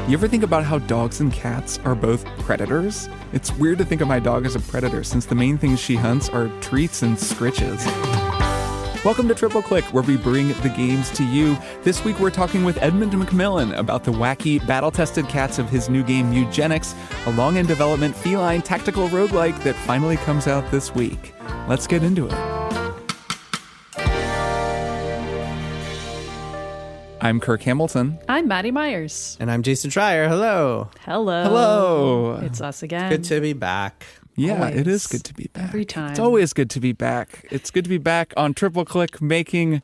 You ever think about how dogs and cats are both predators? It's weird to think of my dog as a predator since the main things she hunts are treats and scritches. Welcome to Triple Click, where we bring the games to you. This week we're talking with Edmund McMillen about the wacky, battle-tested cats of his new game Mewgenics, a long-in-development feline tactical roguelike that finally comes out this week. Let's get into it. I'm Kirk Hamilton. I'm Maddy Myers. And I'm Jason Schreier. Hello. Hello. Hello. It's us again. Good to be back. Yeah, Always. It is good to be back. Every time. It's always good to be back. It's good to be back on Triple Click, making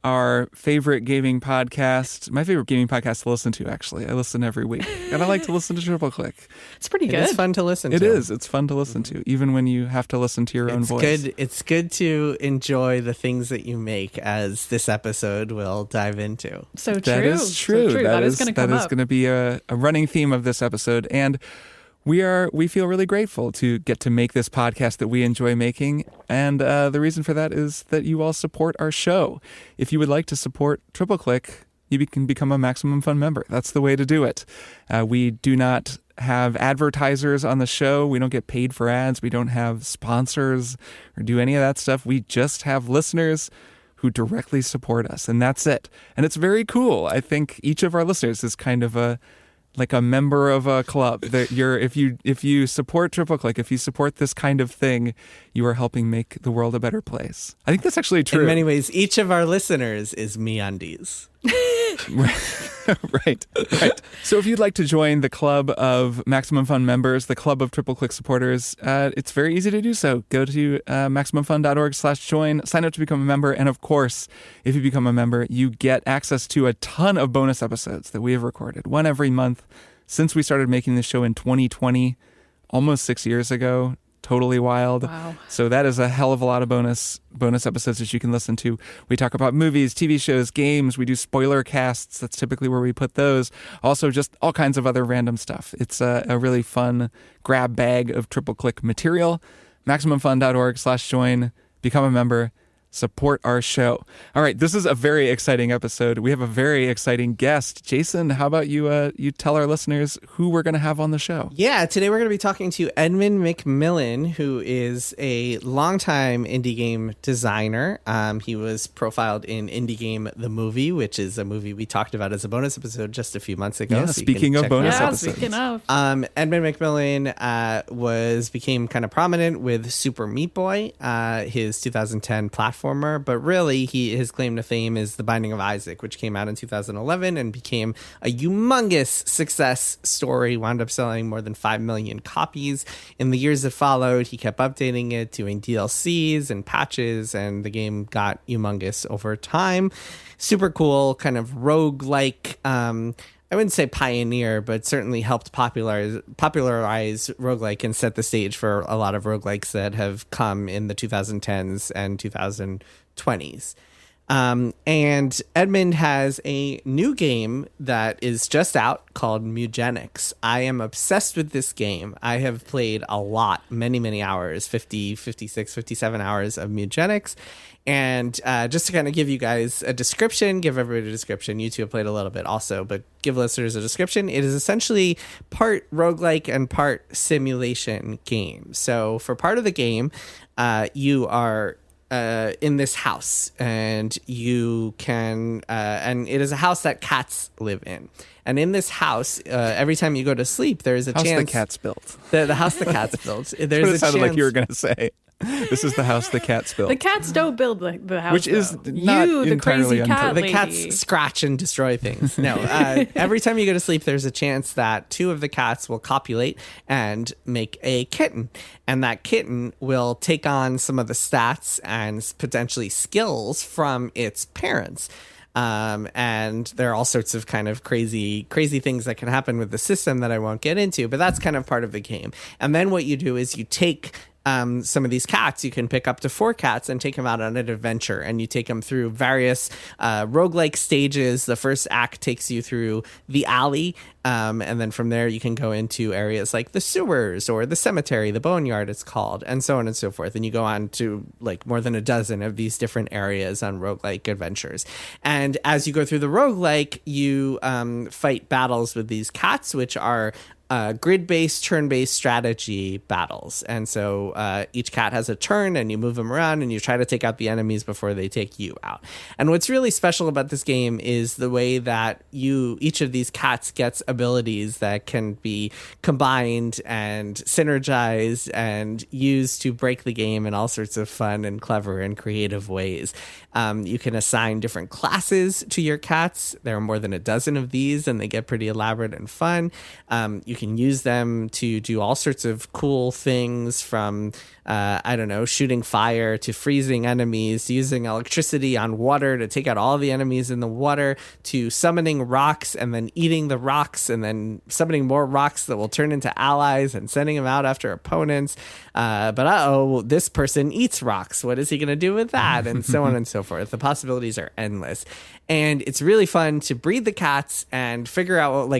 our favorite gaming podcast. My favorite gaming podcast to listen to, actually. I listen every week. And I like to listen to Triple Click. It's pretty good. It's fun to listen to. It is. It's fun to listen to, even when you have to listen to your own voice. It's good to enjoy the things that you make, as this episode will dive into. So true. That is true. So true. That is going to come up. That is going to be a running theme of this episode. And we feel really grateful to get to make this podcast that we enjoy making. And the reason for that is that you all support our show. If you would like to support Triple Click, you can become a Maximum Fun member. That's the way to do it. We do not have advertisers on the show. We don't get paid for ads. We don't have sponsors or do any of that stuff. We just have listeners who directly support us, and that's it. And it's very cool. I think each of our listeners is kind of a member of a club. That if you support Triple Click, if you support this kind of thing, you are helping make the world a better place. I think that's actually true. In many ways, each of our listeners is MeUndies. Right. So if you'd like to join the club of Maximum Fun members, the club of Triple Click supporters, it's very easy to do so. Go to MaximumFun.org/join, sign up to become a member. And of course, if you become a member, you get access to a ton of bonus episodes that we have recorded, one every month since we started making this show in 2020, almost 6 years ago. Totally wild. Wow. So that is a hell of a lot of bonus episodes that you can listen to. We talk about movies, TV shows, games. We do spoiler casts. That's typically where we put those. Also, just all kinds of other random stuff. It's a really fun grab bag of Triple Click material. MaximumFun.org/join. Become a member. Support our show. All right, this is a very exciting episode. We have a very exciting guest. Jason, how about you tell our listeners who we're going to have on the show? Yeah, today we're going to be talking to Edmund McMillen, who is a longtime indie game designer. He was profiled in Indie Game The Movie, which is a movie we talked about as a bonus episode just a few months ago. Yeah, so speaking of bonus episodes. Speaking of. Edmund McMillen became kind of prominent with Super Meat Boy, his 2010 platformer, but really his claim to fame is The Binding of Isaac, which came out in 2011 and became a humongous success story, wound up selling more than 5 million copies. In the years that followed, he kept updating it, doing DLCs and patches, and the game got humongous over time. Super cool, kind of roguelike, I wouldn't say pioneer, but certainly helped popularize roguelike and set the stage for a lot of roguelikes that have come in the 2010s and 2020s. And Edmund has a new game that is just out called Mewgenics. I am obsessed with this game. I have played a lot, many hours, 50, 56, 57 hours of Mewgenics. And just to kind of give you guys a description, give everybody a description. You two have played a little bit also, but give listeners a description. It is essentially part roguelike and part simulation game. So for part of the game, you are in this house, and you can, and it is a house that cats live in. And in this house, every time you go to sleep, there is a chance. House the cats built. The house the cats built. There's That's what it a sounded chance. like you were going to say. This is the house the cats built. The cats don't build the house. Which is though. not you, the entirely crazy cat untrue. The lady. cats scratch and destroy things. No, every time you go to sleep, there's a chance that two of the cats will copulate and make a kitten. And that kitten will take on some of the stats and potentially skills from its parents. And there are all sorts of kind of crazy things that can happen with the system that I won't get into, but that's kind of part of the game. And then what you do is you take some of these cats. You can pick up to 4 cats and take them out on an adventure, and you take them through various roguelike stages. The first act takes you through the alley, and then from there you can go into areas like the sewers or the cemetery, the boneyard it's called, and so on and so forth. And you go on to like more than a dozen of these different areas on roguelike adventures. And as you go through the roguelike, you fight battles with these cats, which are grid-based, turn-based strategy battles. And so each cat has a turn, and you move them around, and you try to take out the enemies before they take you out. And what's really special about this game is the way that each of these cats gets abilities that can be combined and synergized and used to break the game in all sorts of fun and clever and creative ways. You can assign different classes to your cats. There are more than a dozen of these, and they get pretty elaborate and fun. You can use them to do all sorts of cool things, from shooting fire to freezing enemies, to using electricity on water to take out all the enemies in the water, to summoning rocks and then eating the rocks, and then summoning more rocks that will turn into allies and sending them out after opponents. But this person eats rocks. What is he going to do with that? And so on and so forth. The possibilities are endless. And it's really fun to breed the cats and figure out,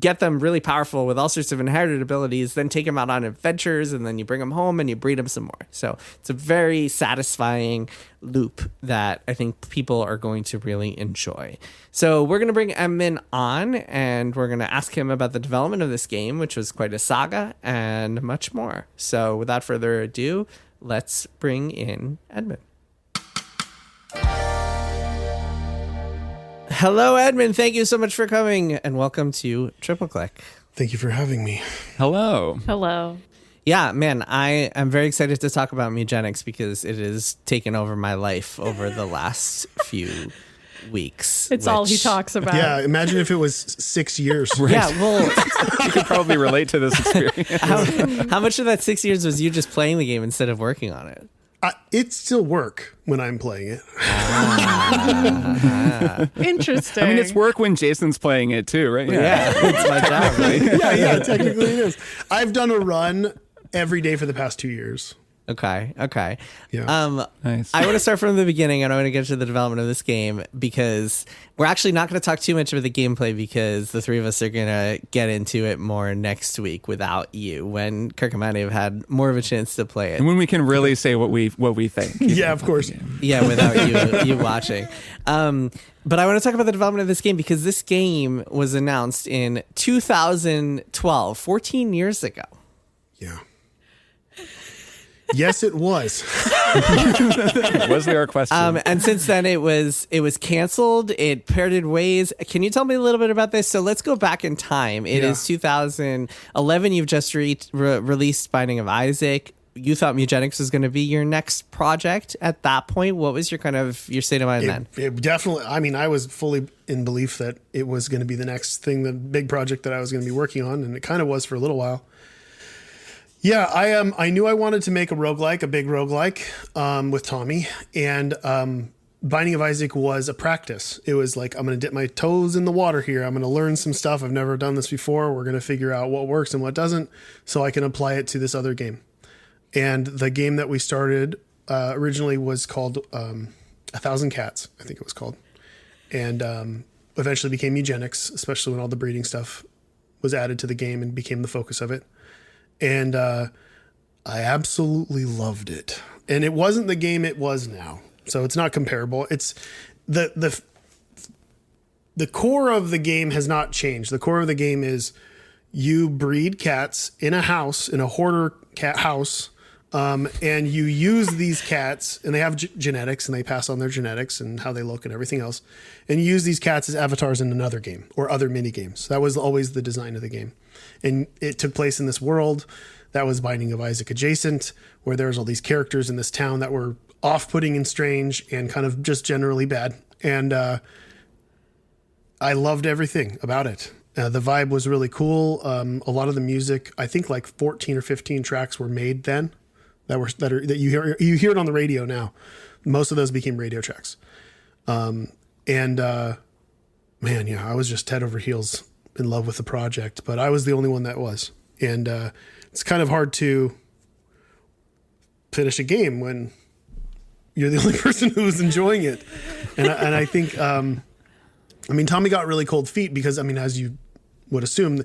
get them really powerful with all sorts of inherited abilities, then take them out on adventures, and then you bring them home and you breed them some more. So it's a very satisfying loop that I think people are going to really enjoy. So we're going to bring Edmund on, and we're going to ask him about the development of this game, which was quite a saga, and much more. So without further ado, let's bring in Edmund. Hello, Edmund. Thank you so much for coming, and welcome to Triple Click. Thank you for having me. Hello. Hello. Yeah, man, I am very excited to talk about Mewgenics because it has taken over my life over the last few weeks. It's all he talks about. Yeah, imagine if it was 6 years. Right. Yeah, well, You could probably relate to this experience. how much of that 6 years was you just playing the game instead of working on it? It still work when I'm playing it. Interesting. I mean, it's work when Jason's playing it too, right? Yeah, it's my job, right? Yeah, technically it is. I've done a run every day for the past 2 years. Okay. Yeah. Nice. I want to start from the beginning, and I want to get to the development of this game, because we're actually not going to talk too much about the gameplay, because the three of us are going to get into it more next week without you, when Kirk and Maddy have had more of a chance to play it. And when we can really say what we think. Yeah, of course. Yeah, without you watching. But I want to talk about the development of this game, because this game was announced in 2012, 14 years ago. Yeah. Yes, it was. Was there a question? And since then, it was canceled. It parted ways. Can you tell me a little bit about this? So let's go back in time. It is 2011. You've just released Binding of Isaac. You thought Mewgenics was going to be your next project at that point. What was your state of mind then? It definitely. I mean, I was fully in belief that it was going to be the next thing, the big project that I was going to be working on, and it kind of was for a little while. Yeah, I knew I wanted to make a roguelike, a big roguelike, with Tommy, and Binding of Isaac was a practice. It was like, I'm going to dip my toes in the water here. I'm going to learn some stuff. I've never done this before. We're going to figure out what works and what doesn't, so I can apply it to this other game. And the game that we started originally was called 1,000 Cats, I think it was called, and eventually became Mewgenics, especially when all the breeding stuff was added to the game and became the focus of it. And I absolutely loved it. And it wasn't the game it was now, so it's not comparable. It's the core of the game has not changed. The core of the game is you breed cats in a house, in a hoarder cat house, and you use these cats, and they have genetics, and they pass on their genetics and how they look and everything else. And you use these cats as avatars in another game or other mini games. That was always the design of the game. And it took place in this world that was Binding of Isaac adjacent, where there was all these characters in this town that were off-putting and strange and kind of just generally bad. And I loved everything about it. The vibe was really cool. A lot of the music, I think like 14 or 15 tracks were made then that you hear it on the radio now. Most of those became radio tracks. Man, yeah, I was just head over heels in love with the project, but I was the only one that was. And it's kind of hard to finish a game when you're the only person who's enjoying it. And I think, Tommy got really cold feet because, as you would assume,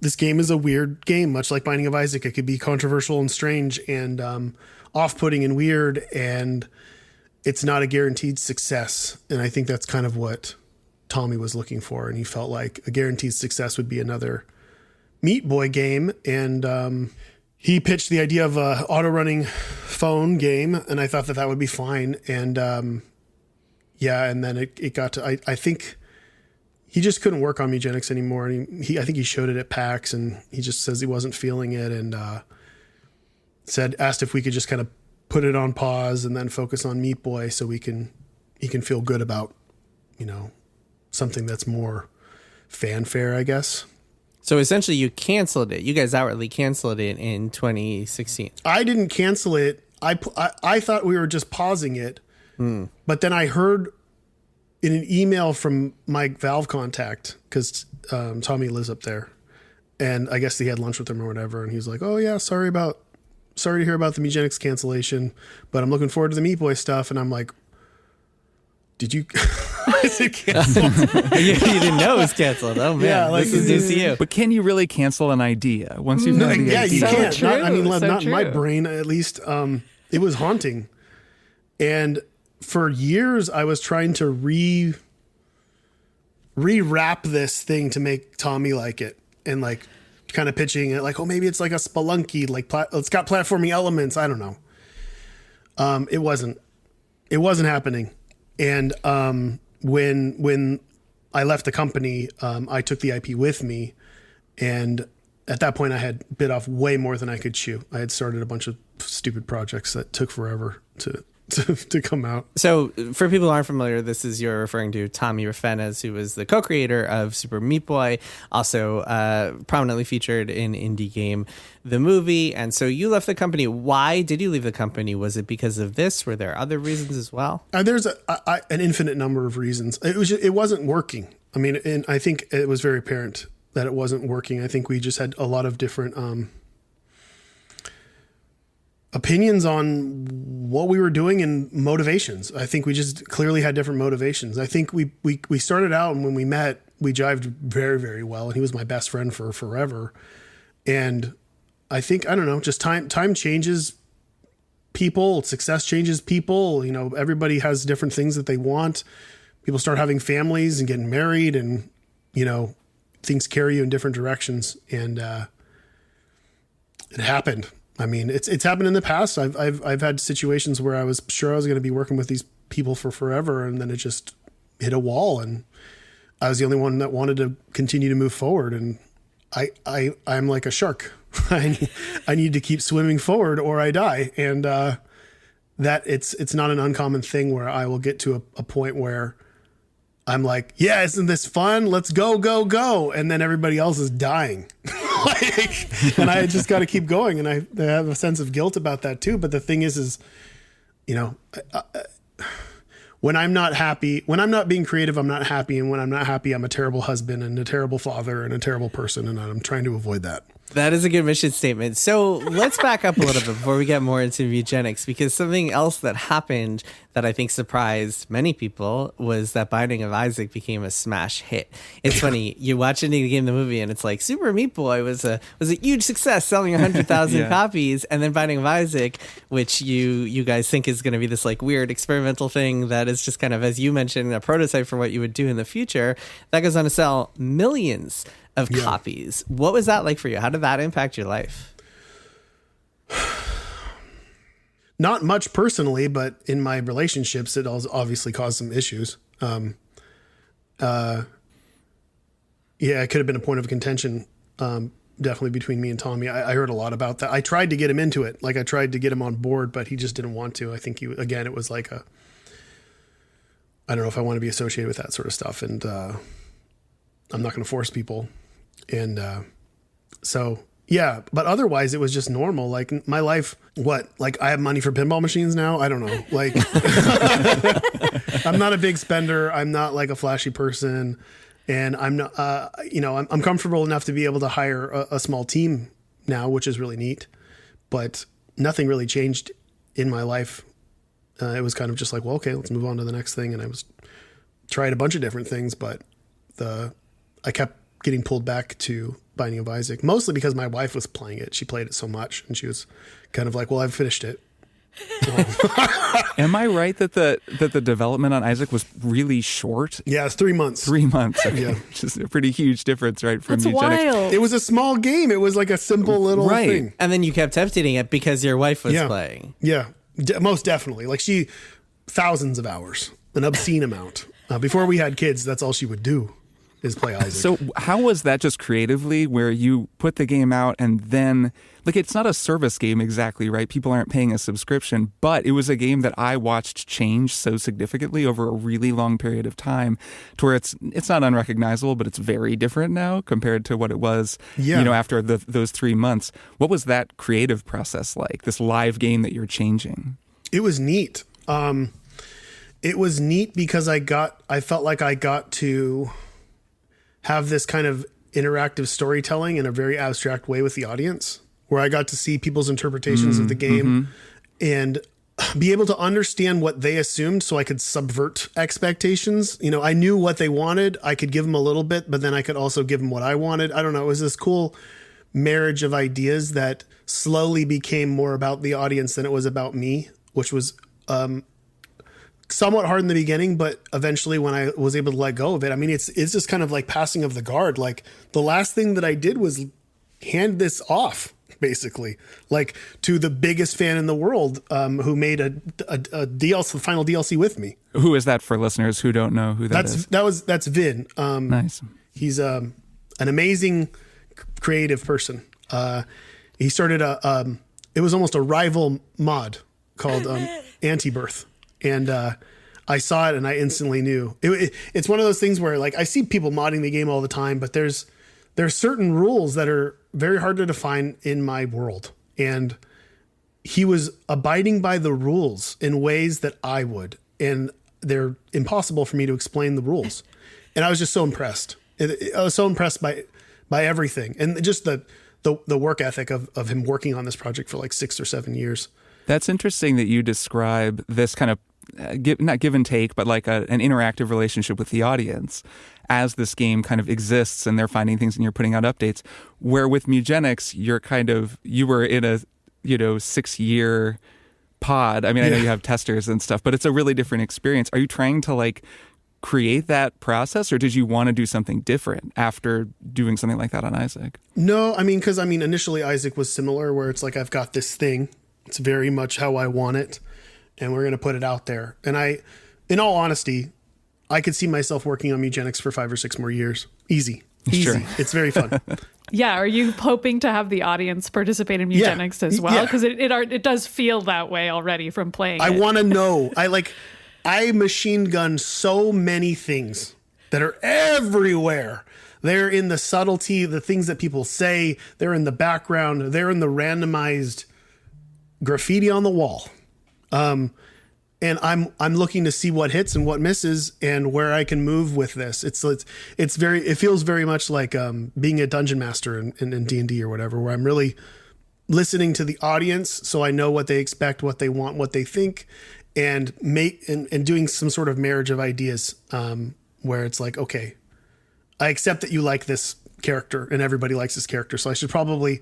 this game is a weird game, much like Binding of Isaac. It could be controversial and strange and off-putting and weird, and it's not a guaranteed success. And I think that's kind of what Tommy was looking for. And he felt like a guaranteed success would be another Meat Boy game. And he pitched the idea of a auto-running phone game, and I thought that would be fine. And and then it got to, I think he just couldn't work on Mewgenics anymore. And I think he showed it at PAX, and he just says he wasn't feeling it, and asked if we could just kind of put it on pause and then focus on Meat Boy so he can feel good about, something that's more fanfare, I guess. So essentially you canceled it. You guys outwardly canceled it in 2016. I didn't cancel it. I thought we were just pausing it. But then I heard in an email from my Valve contact, because Tommy lives up there, and I guess he had lunch with him or whatever, and he was like, "Oh yeah, sorry to hear about the Mewgenics cancellation, but I'm looking forward to the Meat Boy stuff." And I'm like, "Did you?" Is it canceled? you didn't know it was canceled. Oh man, Yeah, this is news to you. But can you really cancel an idea once you've had the Yeah, idea? you So can't. true, Not in my true. brain, at least. It was haunting, and for years I was trying to rewrap this thing to make Tommy like it, and like kind of pitching it like, oh, maybe it's like a Spelunky, like it's got platforming elements. I don't know. It wasn't happening. And when I left the company, I took the IP with me, and at that point I had bit off way more than I could chew. I had started a bunch of stupid projects that took forever to come out. So for people who aren't familiar, this is you're referring to Tommy Refenes, who was the co-creator of Super Meat Boy, also prominently featured in indie game The Movie. And so you left the company. Why did you leave the company? Was it because of this? Were there other reasons as well? There's an infinite number of reasons. It wasn't working. And I think it was very apparent that it wasn't working. I think we just had a lot of different opinions on what we were doing and motivations. I think we just clearly had different motivations. I think we started out, and when we met, we jived very, very well, and he was my best friend for forever. And I think, I don't know, just time changes people, success changes people. Everybody has different things that they want. People start having families and getting married, and, things carry you in different directions. And it happened. It's happened in the past. I've had situations where I was sure I was going to be working with these people for forever, and then it just hit a wall, and I was the only one that wanted to continue to move forward. And I'm like a shark. I need to keep swimming forward or I die. And that it's not an uncommon thing where I will get to a point where I'm like, yeah, isn't this fun? Let's go, go, go. And then everybody else is dying. And I just got to keep going. And I have a sense of guilt about that too. But the thing is, when I'm not happy, when I'm not being creative, I'm not happy. And when I'm not happy, I'm a terrible husband and a terrible father and a terrible person. And I'm trying to avoid that. That is a good mission statement. So let's back up a little bit before we get more into Mewgenics, because something else that happened that I think surprised many people was that Binding of Isaac became a smash hit. It's funny, you watch Indie Game The Movie and it's like Super Meat Boy was a huge success, selling 100,000 Yeah. copies, and then Binding of Isaac, which you guys think is going to be this like weird experimental thing that is just kind of, as you mentioned, a prototype for what you would do in the future, that goes on to sell millions of copies. What was that like for you? How did that impact your life? Not much personally, but in my relationships, it obviously caused some issues. It could have been a point of contention, definitely between me and Tommy. I heard a lot about that. I tried to get him into it. Like I tried to get him on board, but he just didn't want to. I think it was like I don't know if I want to be associated with that sort of stuff. And I'm not going to force people. And but otherwise it was just normal. Like my life, I have money for pinball machines now. I don't know. Like I'm not a big spender. I'm not like a flashy person, and I'm not, I'm comfortable enough to be able to hire a small team now, which is really neat, but nothing really changed in my life, it was kind of just like, well, okay, let's move on to the next thing. And I was tried a bunch of different things, but I kept getting pulled back to Binding of Isaac, mostly because my wife was playing it. She played it so much, and she was kind of like, well, I've finished it. Am I right that the development on Isaac was really short? Yeah, it's 3 months. 3 months. Okay. Yeah. Which is a pretty huge difference, right? From That's Mewgenics. wild. It was a small game. It was like a simple little Right. thing. And then you kept updating it because your wife was Yeah. playing. Yeah, most definitely. Like thousands of hours, an obscene amount. Before we had kids, that's all she would do is play Isaac. So how was that just creatively, where you put the game out and then, like, it's not a service game exactly, right? People aren't paying a subscription, but it was a game that I watched change so significantly over a really long period of time, to where it's not unrecognizable, but it's very different now compared to what it was, after those 3 months. What was that creative process like? This live game that you're changing? It was neat. It was neat because I felt like I got to have this kind of interactive storytelling in a very abstract way with the audience, where I got to see people's interpretations of the game and be able to understand what they assumed, so I could subvert expectations. I knew what they wanted. I could give them a little bit, but then I could also give them what I wanted. I don't know. It was this cool marriage of ideas that slowly became more about the audience than it was about me, which was somewhat hard in the beginning, but eventually when I was able to let go of it, I mean, it's just kind of like passing of the guard. Like, the last thing that I did was hand this off, basically, like, to the biggest fan in the world, who made a DLC, the final DLC with me. Who is that for listeners who don't know who that is? That's Vin. Nice. He's an amazing creative person. He started it was almost a rival mod called Anti-Birth. And I saw it and I instantly knew. It's one of those things where, like, I see people modding the game all the time, but there's certain rules that are very hard to define in my world. And he was abiding by the rules in ways that I would. And they're impossible for me to explain the rules. And I was just so impressed. I was so impressed by everything. And just the work ethic of him working on this project for like 6 or 7 years. That's interesting that you describe this kind of not give and take, but like an interactive relationship with the audience as this game kind of exists and they're finding things and you're putting out updates. Where with Mewgenics, you were in a 6-year pod. I mean, I know you have testers and stuff, but it's a really different experience. Are you trying to like create that process, or did you want to do something different after doing something like that on Isaac? No, because initially Isaac was similar, where it's like, I've got this thing. It's very much how I want it, and we're going to put it out there. And in all honesty, I could see myself working on Mewgenics for 5 or 6 more years. Easy. Sure. It's very fun. Yeah. Are you hoping to have the audience participate in Mewgenics as well? Because it does feel that way already from playing I it. want to know. I machine gun so many things that are everywhere. They're in the subtlety, the things that people say. They're in the background. They're in the randomized graffiti on the wall. And I'm looking to see what hits and what misses and where I can move with this. It feels very much like being a dungeon master in D&D or whatever, where I'm really listening to the audience so I know what they expect, what they want, what they think, and doing some sort of marriage of ideas, where it's like, okay, I accept that you like this character and everybody likes this character, so I should probably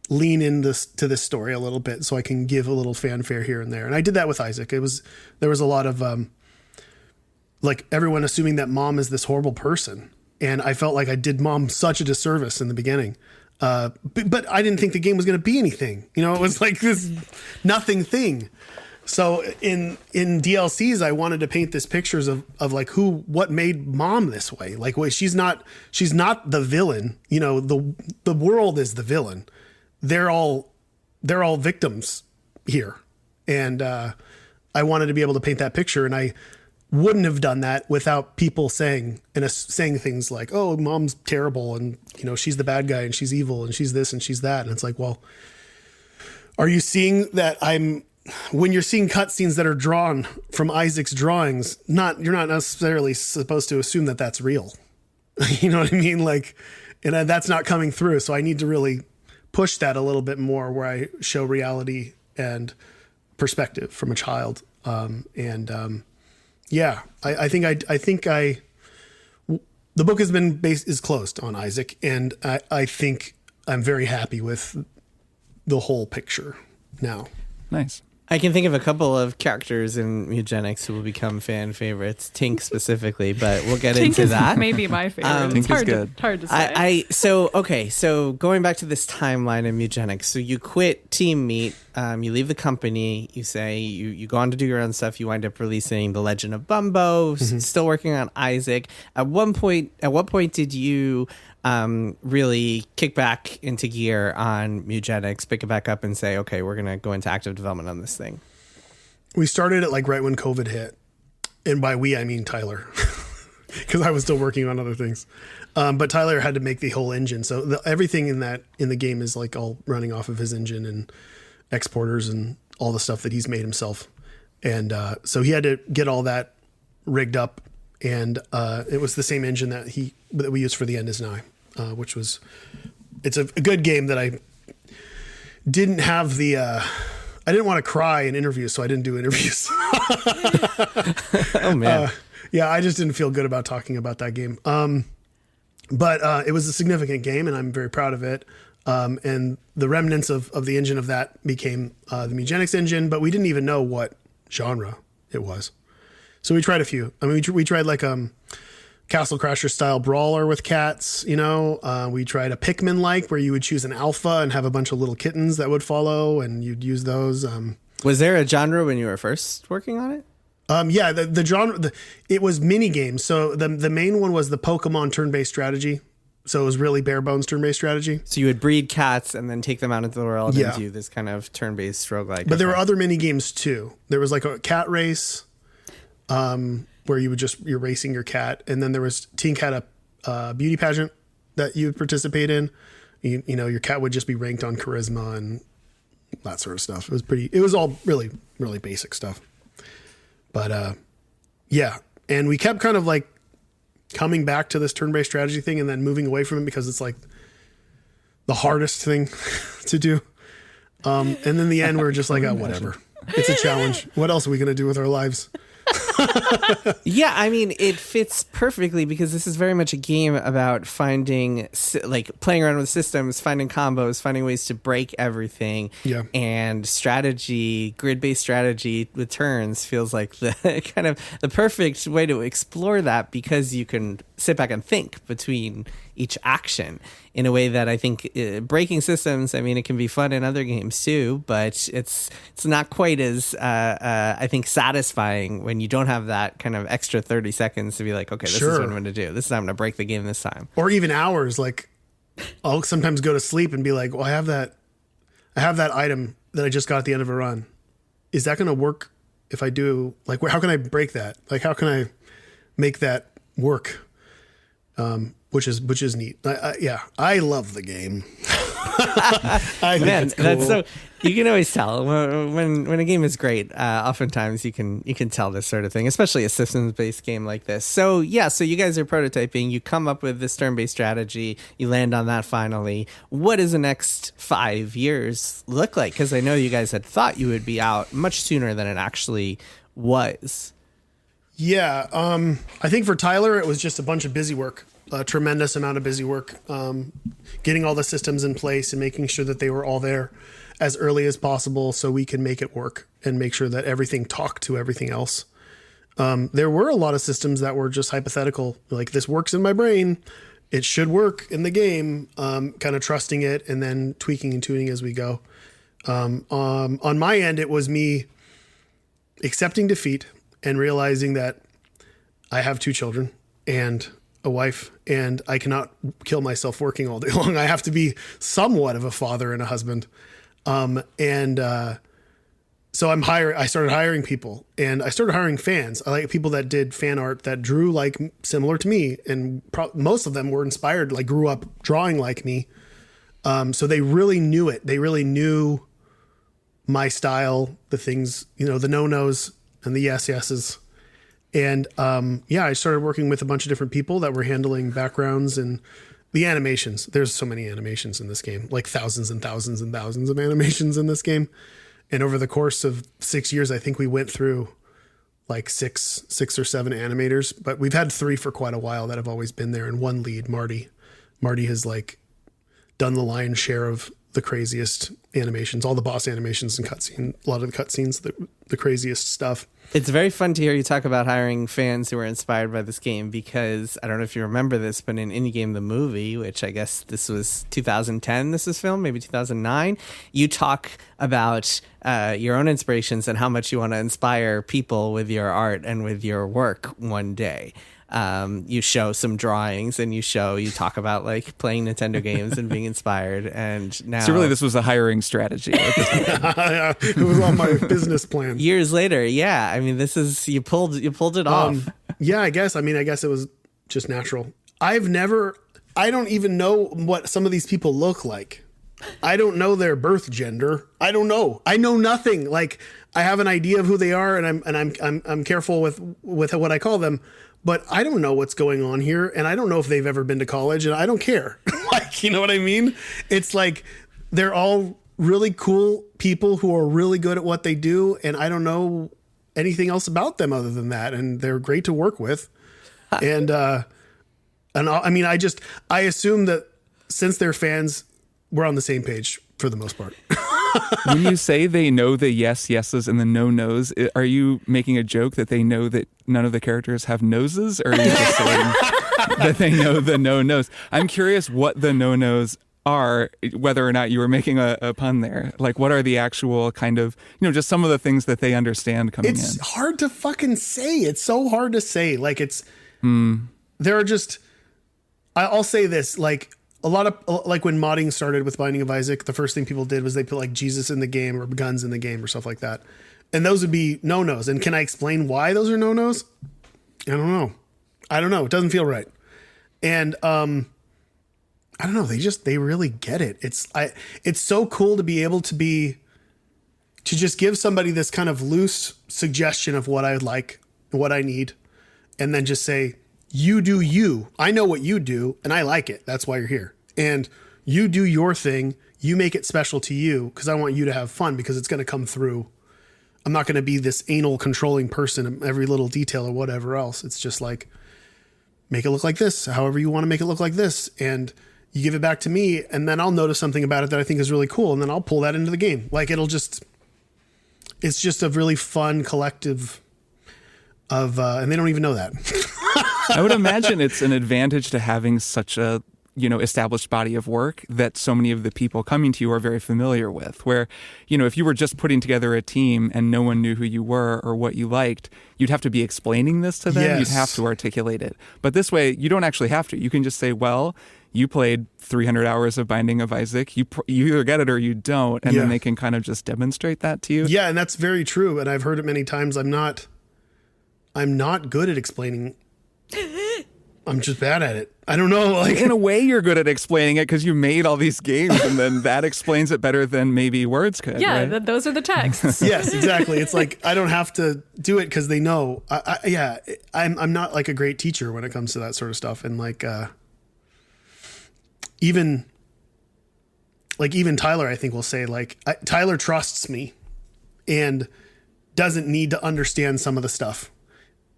lean in to this story a little bit so I can give a little fanfare here and there. And I did that with Isaac. There was a lot of like everyone assuming that Mom is this horrible person, and I felt like I did Mom such a disservice in the beginning. But I didn't think the game was going to be anything. It was like this nothing thing. So in DLCs, I wanted to paint this pictures of like what made Mom this way. Like, she's not the villain. The world is the villain. They're all victims here. And I wanted to be able to paint that picture, and I wouldn't have done that without people saying things like, "Oh, Mom's terrible, and she's the bad guy, and she's evil, and she's this and she's that." And it's like, well, are you seeing that when you're seeing cutscenes that are drawn from Isaac's drawings, you're not necessarily supposed to assume that that's real. You know what I mean? Like, and that's not coming through. So I need to really push that a little bit more, where I show reality and perspective from a child. Yeah, I think the book has been is closed on Isaac, and I think I'm very happy with the whole picture now. Nice. I can think of a couple of characters in Mewgenics who will become fan favorites, Tink specifically, but we'll get into that. Maybe my favorite. Tink It's hard is good. hard to say. So going back to this timeline in Mewgenics, so you quit Team Meat, you leave the company, you say you go on to do your own stuff, you wind up releasing The Legend of Bumbo, still working on Isaac. At what point did you really kick back into gear on Mewgenics, pick it back up and say, okay, we're going to go into active development on this thing? We started it like right when COVID hit. And by we, I mean Tyler, because I was still working on other things. But Tyler had to make the whole engine. So everything in the game is like all running off of his engine and exporters and all the stuff that he's made himself. And so he had to get all that rigged up. And it was the same engine that we used for The End Is Nigh, which was, it's a good game that I didn't have I didn't want to cry in interviews, so I didn't do interviews. Oh man. Yeah, I just didn't feel good about talking about that game. But it was a significant game, and I'm very proud of it. And the remnants of the engine of that became the Mewgenics engine, but we didn't even know what genre it was. So we tried a few. I mean, we tried like Castle Crasher style brawler with cats, you know. We tried a Pikmin like where you would choose an alpha and have a bunch of little kittens that would follow, and you'd use those. Was there a genre when you were first working on it? Yeah, the genre, it was mini games. So the main one was the Pokemon turn-based strategy. So it was really bare bones turn-based strategy. So you would breed cats and then take them out into the world and do this kind of turn-based roguelike. But there were other mini games too. There was like a cat race, where you're racing your cat, and then there was Tink had a beauty pageant that you would participate in. You know, your cat would just be ranked on charisma and that sort of stuff. It was all really, really basic stuff. But yeah, and we kept kind of like coming back to this turn-based strategy thing and then moving away from it because it's like the hardest thing to do. And in the end, we're just like, oh, whatever. It's a challenge. What else are we going to do with our lives? Yeah, I mean, it fits perfectly because this is very much a game about finding, like, playing around with systems, finding combos, finding ways to break everything. Yeah. And strategy, grid-based strategy with turns feels like the kind of the perfect way to explore that because you can sit back and think between each action in a way that I think breaking systems, I mean, it can be fun in other games too, but it's not quite as, I think, satisfying when you don't have that kind of extra 30 seconds to be like, okay, this is what I'm going to do. This is how I'm going to break the game this time. Or even hours. Like I'll sometimes go to sleep and be like, well, I have that item that I just got at the end of a run. Is that going to work if I do, like, how can I break that? Like, how can I make that work? Which is neat. I love the game. I think it's cool. That's so you can always tell when a game is great. Oftentimes you can tell this sort of thing, especially a systems based game like this. So yeah, so you guys are prototyping. You come up with this turn based strategy. You land on that finally. What does the next 5 years look like? Because I know you guys had thought you would be out much sooner than it actually was. Yeah, I think for Tyler it was just a bunch of busy work. A tremendous amount of busy work, getting all the systems in place and making sure that they were all there as early as possible so we can make it work and make sure that everything talked to everything else. There were a lot of systems that were just hypothetical, like this works in my brain, it should work in the game, kind of trusting it and then tweaking and tuning as we go. On my end, it was me accepting defeat and realizing that I have 2 children and a wife, and I cannot kill myself working all day long. I have to be somewhat of a father and a husband. So I started hiring people, and I started hiring fans. I like people that did fan art that drew like similar to me. And most of them were inspired, like grew up drawing like me. So they really knew it. They really knew my style, the things, you know, the no-nos and the yes-yeses. And I started working with a bunch of different people that were handling backgrounds and the animations. There's so many animations in this game, like thousands and thousands and thousands of animations in this game. And over the course of 6 years, I think we went through like six or seven animators, but we've had 3 for quite a while that have always been there. And one lead, Marty has like done the lion's share of the craziest animations, all the boss animations and cutscene, a lot of the cutscenes, the craziest stuff. It's very fun to hear you talk about hiring fans who were inspired by this game, because I don't know if you remember this, but in Indie Game the Movie, which I guess this was 2010, this was filmed, maybe 2009, you talk about your own inspirations and how much you want to inspire people with your art and with your work one day. You show some drawings and you talk about like playing Nintendo games and being inspired. And now, so really, this was a hiring strategy. Yeah, it was on my business plan. Years later, yeah. I mean, this is you pulled it off. Yeah, I guess. I mean, I guess it was just natural. I don't even know what some of these people look like. I don't know their birth gender. I don't know. I know nothing. Like, I have an idea of who they are, and I'm careful with what I call them. But I don't know what's going on here, and I don't know if they've ever been to college, and I don't care. Like, you know what I mean? It's like they're all really cool people who are really good at what they do, and I don't know anything else about them other than that, and they're great to work with. And I mean, I assume that since they're fans, we're on the same page for the most part. When you say they know the yeses and the no-nos, are you making a joke that they know that none of the characters have noses? Or are you just saying that they know the no-nos? I'm curious what the no-nos are, whether or not you were making a pun there. Like, what are the actual kind of, just some of the things that they understand coming in? It's hard to fucking say. It's so hard to say. Like, there are just, I'll say this, like, a lot of, like, when modding started with Binding of Isaac, the first thing people did was they put like Jesus in the game or guns in the game or stuff like that. And those would be no-nos. And can I explain why those are no-nos? I don't know. It doesn't feel right. And I don't know. They really get it. It's so cool to be able to just give somebody this kind of loose suggestion of what I would like, what I need, and then just say, you do you. I know what you do, and I like it. That's why you're here. And you do your thing. You make it special to you, because I want you to have fun, because it's going to come through. I'm not going to be this anal controlling person in every little detail or whatever else. It's just like, make it look like this, however you want to make it look like this. And you give it back to me, and then I'll notice something about it that I think is really cool, and then I'll pull that into the game. Like, it's just a really fun collective of, and they don't even know that. I would imagine it's an advantage to having such a, established body of work that so many of the people coming to you are very familiar with, where, if you were just putting together a team and no one knew who you were or what you liked, you'd have to be explaining this to them. Yes. You'd have to articulate it. But this way, you don't actually have to. You can just say, well, you played 300 hours of Binding of Isaac. You either get it or you don't. And then they can kind of just demonstrate that to you. Yeah, and that's very true. And I've heard it many times. I'm not good at explaining. I'm just bad at it. I don't know. Like, in a way, you're good at explaining it because you made all these games, and then that explains it better than maybe words could. Yeah, right? Those are the texts. Yes, exactly. It's like I don't have to do it because they know. I'm not like a great teacher when it comes to that sort of stuff, and like even Tyler, I think will say like Tyler trusts me and doesn't need to understand some of the stuff,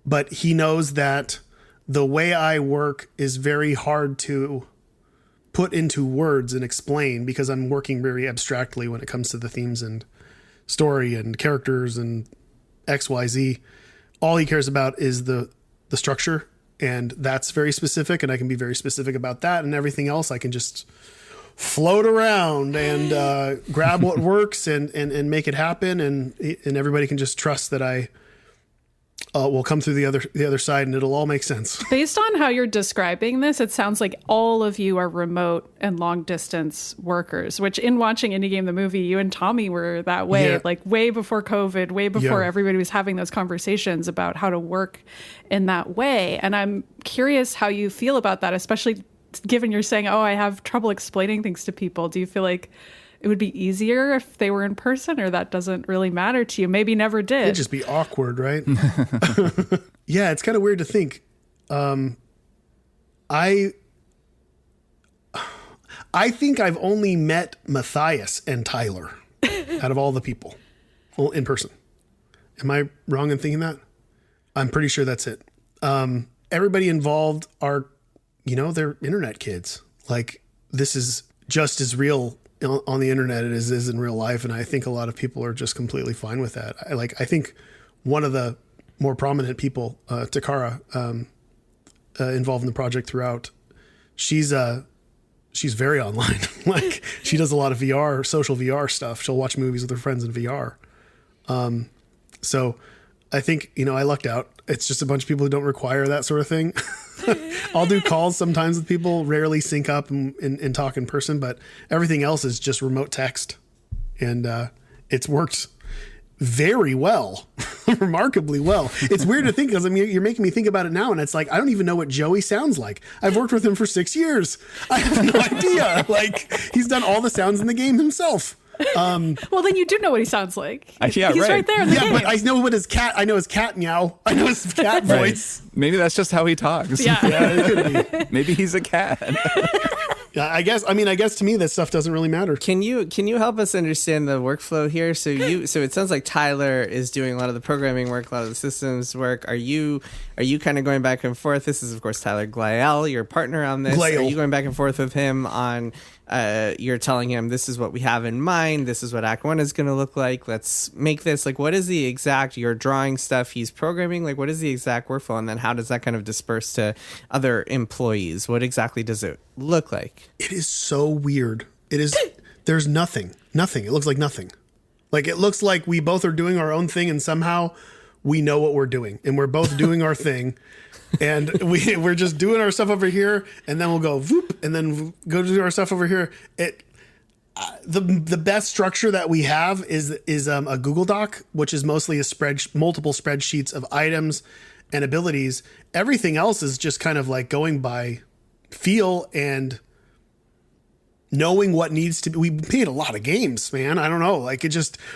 but he knows that the way I work is very hard to put into words and explain, because I'm working very abstractly when it comes to the themes and story and characters and XYZ. All he cares about is the structure, and that's very specific, and I can be very specific about that, and everything else I can just float around and grab what works and make it happen, and everybody can just trust that I will come through the other side, and it'll all make sense. Based on how you're describing this, it sounds like all of you are remote and long distance workers, which in watching Indie Game the Movie, you and Tommy were that way, like way before COVID, way before everybody was having those conversations about how to work in that way. And I'm curious how you feel about that, especially given you're saying, I have trouble explaining things to people. Do you feel like it would be easier if they were in person, or that doesn't really matter to you? Maybe never did. It'd just be awkward, right? Yeah, it's kind of weird to think. I think I've only met Matthias and Tyler out of all the people. Well, in person. Am I wrong in thinking that? I'm pretty sure that's it. Everybody involved are, they're internet kids. Like, this is just as real on the internet as it is in real life. And I think a lot of people are just completely fine with that. I think one of the more prominent people, Takara, involved in the project throughout, she's very online. Like, she does a lot of VR, social VR stuff. She'll watch movies with her friends in VR. So I think, I lucked out. It's just a bunch of people who don't require that sort of thing. I'll do calls sometimes with people, rarely sync up and talk in person, but everything else is just remote text. And it's worked very well, remarkably well. It's weird to think, because you're making me think about it now, and it's like, I don't even know what Joey sounds like. I've worked with him for 6 years. I have no idea. Like, he's done all the sounds in the game himself. Well, then you do know what he sounds like. Yeah, he's right there in the game. But I know I know his cat meow. I know his cat voice. Maybe that's just how he talks. Yeah. Yeah, it could be. Maybe he's a cat. Yeah, I guess to me that stuff doesn't really matter. Can you help us understand the workflow here? So it sounds like Tyler is doing a lot of the programming work, a lot of the systems work. Are you kind of going back and forth? This is, of course, Tyler Glael, your partner on this. Glael. Are you going back and forth with him on? You're telling him, this is what we have in mind. This is what Act 1 is going to look like. Let's make this. Like, what is the exact, you're drawing stuff, he's programming, like, what is the exact workflow? And then how does that kind of disperse to other employees? What exactly does it look like? It is so weird. There's nothing. It looks like nothing. Like, it looks like we both are doing our own thing, and somehow we know what we're doing, and we're both doing our thing. And we're just doing our stuff over here, and then we'll go whoop, and then go do our stuff over here. The best structure that we have is a Google Doc, which is mostly multiple spreadsheets of items and abilities. Everything else is just kind of like going by feel and knowing what needs to be. We played a lot of games, man. I don't know. Like,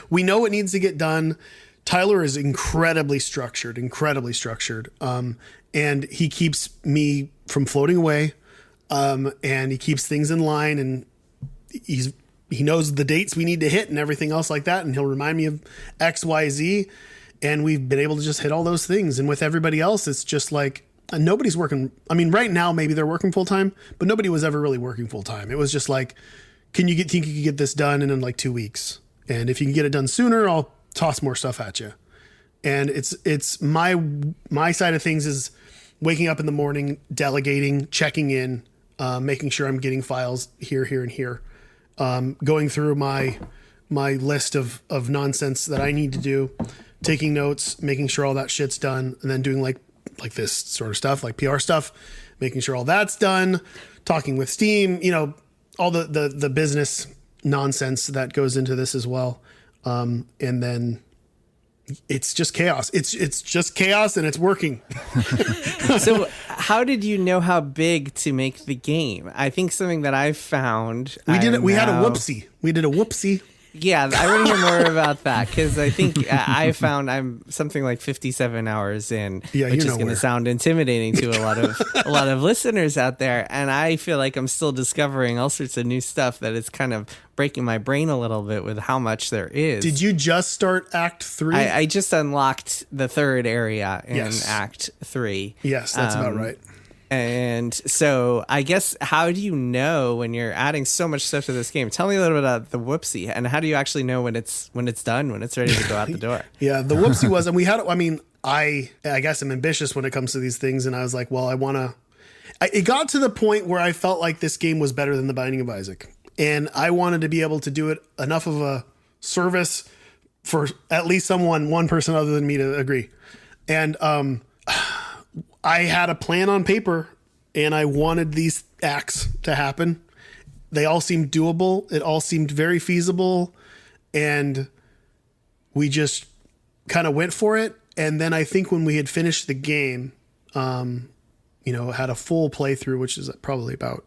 we know what needs to get done. Tyler is incredibly structured. And he keeps me from floating away. And he keeps things in line, and he knows the dates we need to hit and everything else like that. And he'll remind me of X, Y, Z. And we've been able to just hit all those things. And with everybody else, it's just like, nobody's working. I mean, right now, maybe they're working full time, but nobody was ever really working full time. It was just like, think you could get this done in like 2 weeks? And if you can get it done sooner, I'll toss more stuff at you. And it's my side of things is waking up in the morning, delegating, checking in, making sure I'm getting files here, and here, going through my list of nonsense that I need to do, taking notes, making sure all that shit's done, and then doing like this sort of stuff, like PR stuff, making sure all that's done, talking with Steam, all the business nonsense that goes into this as well. And then it's just chaos. It's just chaos, and it's working. So how did you know how big to make the game? I think something that I've found. We had a whoopsie. We did a whoopsie. Yeah, I want to hear more about that, because I think I found I'm something like 57 hours in, which is going to sound intimidating to a lot of listeners out there, and I feel like I'm still discovering all sorts of new stuff that is kind of breaking my brain a little bit with how much there is. Did you just start Act 3? I just unlocked the third area in Act 3. Yes, that's about right. And so I guess, how do you know when you're adding so much stuff to this game? Tell me a little bit about the whoopsie, and how do you actually know when it's done, when it's ready to go out the door? Yeah, the whoopsie was, and I guess I'm ambitious when it comes to these things, and I was like, well, it got to the point where I felt like this game was better than The Binding of Isaac, and I wanted to be able to do it enough of a service for at least one person other than me to agree. And I had a plan on paper, and I wanted these acts to happen. They all seemed doable. It all seemed very feasible. And we just kind of went for it. And then I think when we had finished the game, had a full playthrough, which is probably about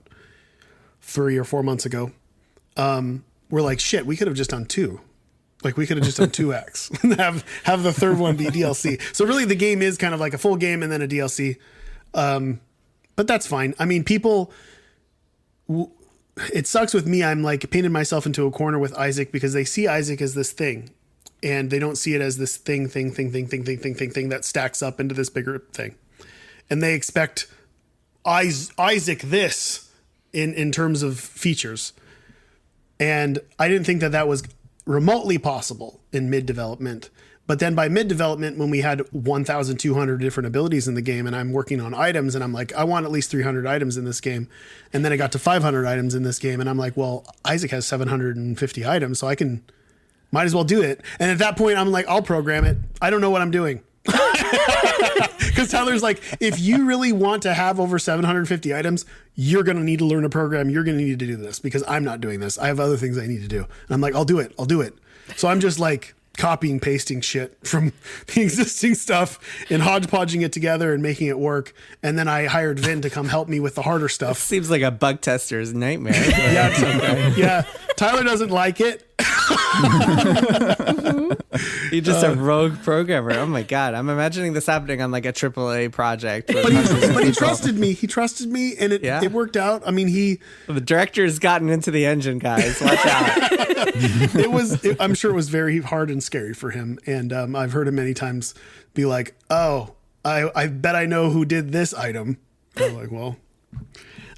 3 or 4 months ago, we're like, shit, we could have just done 2. Like, we could have just done 2 acts and have the third one be DLC. So really the game is kind of like a full game and then a DLC. But that's fine. I mean, it sucks with me. I'm like painted myself into a corner with Isaac because they see Isaac as this thing. and they don't see it as this thing that stacks up into this bigger thing. And they expect Isaac this in terms of features. And I didn't think that was remotely possible in mid-development. But then by mid-development, when we had 1,200 different abilities in the game, and I'm working on items, and I'm like, I want at least 300 items in this game. And then I got to 500 items in this game, and I'm like, well, Isaac has 750 items, so might as well do it. And at that point, I'm like, I'll program it. I don't know what I'm doing. Because Tyler's like, if you really want to have over 750 items, you're going to need to learn a program. You're going to need to do this because I'm not doing this. I have other things I need to do. And I'm like, I'll do it. So I'm just like copying, pasting shit from the existing stuff and hodgepodging it together and making it work. And then I hired Vin to come help me with the harder stuff. Seems like a bug tester's nightmare. Yeah, it's okay. Yeah. Tyler doesn't like it. You're just a rogue programmer. Oh my God. I'm imagining this happening on like a AAA project. But he trusted me. He trusted me and it worked out. I mean, the director's gotten into the engine, guys. Watch out. I'm sure it was very hard and scary for him. And I've heard him many times be like, oh, I bet I know who did this item. I'm like, well,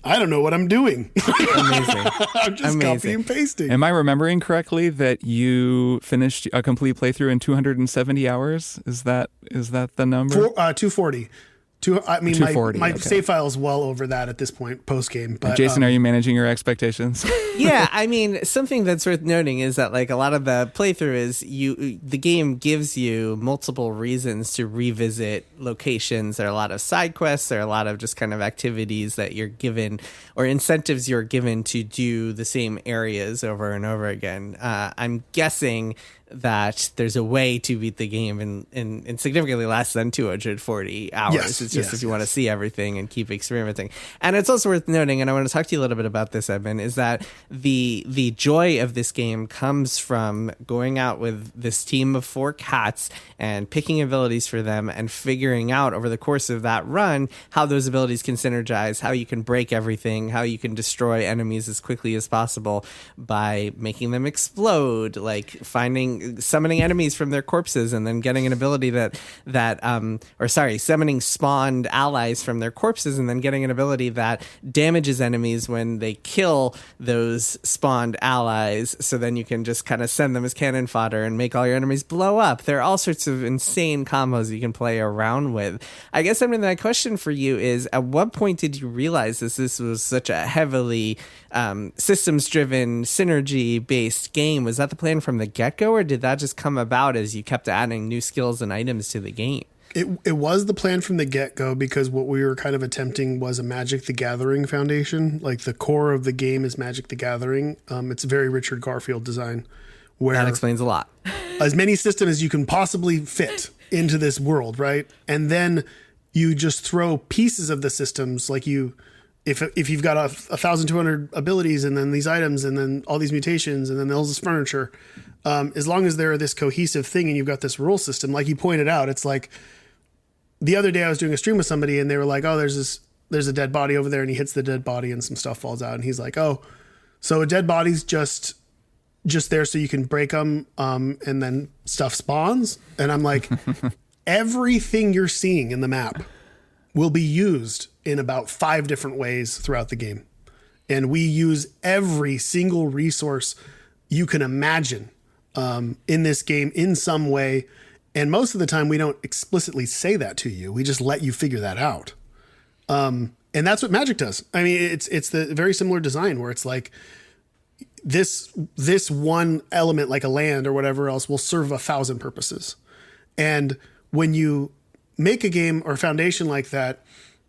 I don't know what I'm doing. Amazing. I'm just copying and pasting. Am I remembering correctly that you finished a complete playthrough in 270 hours? Is that the number? 240. 240, my save file is well over that at this point, post game. But Jason, are you managing your expectations? Yeah, I mean, something that's worth noting is that like a lot of the playthrough is the game gives you multiple reasons to revisit locations. There are a lot of side quests. There are a lot of just kind of activities that you're given or incentives you're given to do the same areas over and over again. I'm guessing that there's a way to beat the game in significantly less than 240 hours. Yes, it's just if you want to see everything and keep experimenting. And it's also worth noting, and I want to talk to you a little bit about this, Edmund, is that the joy of this game comes from going out with this team of 4 cats and picking abilities for them and figuring out over the course of that run how those abilities can synergize, how you can break everything, how you can destroy enemies as quickly as possible by making them explode, like summoning enemies from their corpses and then getting an ability summoning spawned allies from their corpses and then getting an ability that damages enemies when they kill those spawned allies. So then you can just kind of send them as cannon fodder and make all your enemies blow up. There are all sorts of insane combos you can play around with. I guess my question for you is, at what point did you realize this was such a heavily systems-driven, synergy-based game? Was that the plan from the get-go, or did that just come about as you kept adding new skills and items to the game? It was the plan from the get-go, because what we were kind of attempting was a Magic the Gathering foundation. Like, the core of the game is Magic the Gathering. It's very Richard Garfield design, where that explains a lot. As many systems as you can possibly fit into this world, right? And then you just throw pieces of the systems, like if you've got 1,200 abilities and then these items and then all these mutations and then all this furniture, as long as they're this cohesive thing and you've got this rule system, like you pointed out, it's like the other day I was doing a stream with somebody and they were like, oh, there's a dead body over there, and he hits the dead body and some stuff falls out. And he's like, oh, so a dead body's just there so you can break them, and then stuff spawns. And I'm like, everything you're seeing in the map will be used in about 5 different ways throughout the game. And we use every single resource you can imagine in this game in some way. And most of the time we don't explicitly say that to you. We just let you figure that out. And that's what Magic does. I mean, it's the very similar design where it's like this one element, like a land or whatever else, will serve 1,000 purposes. And when you make a game or foundation like that,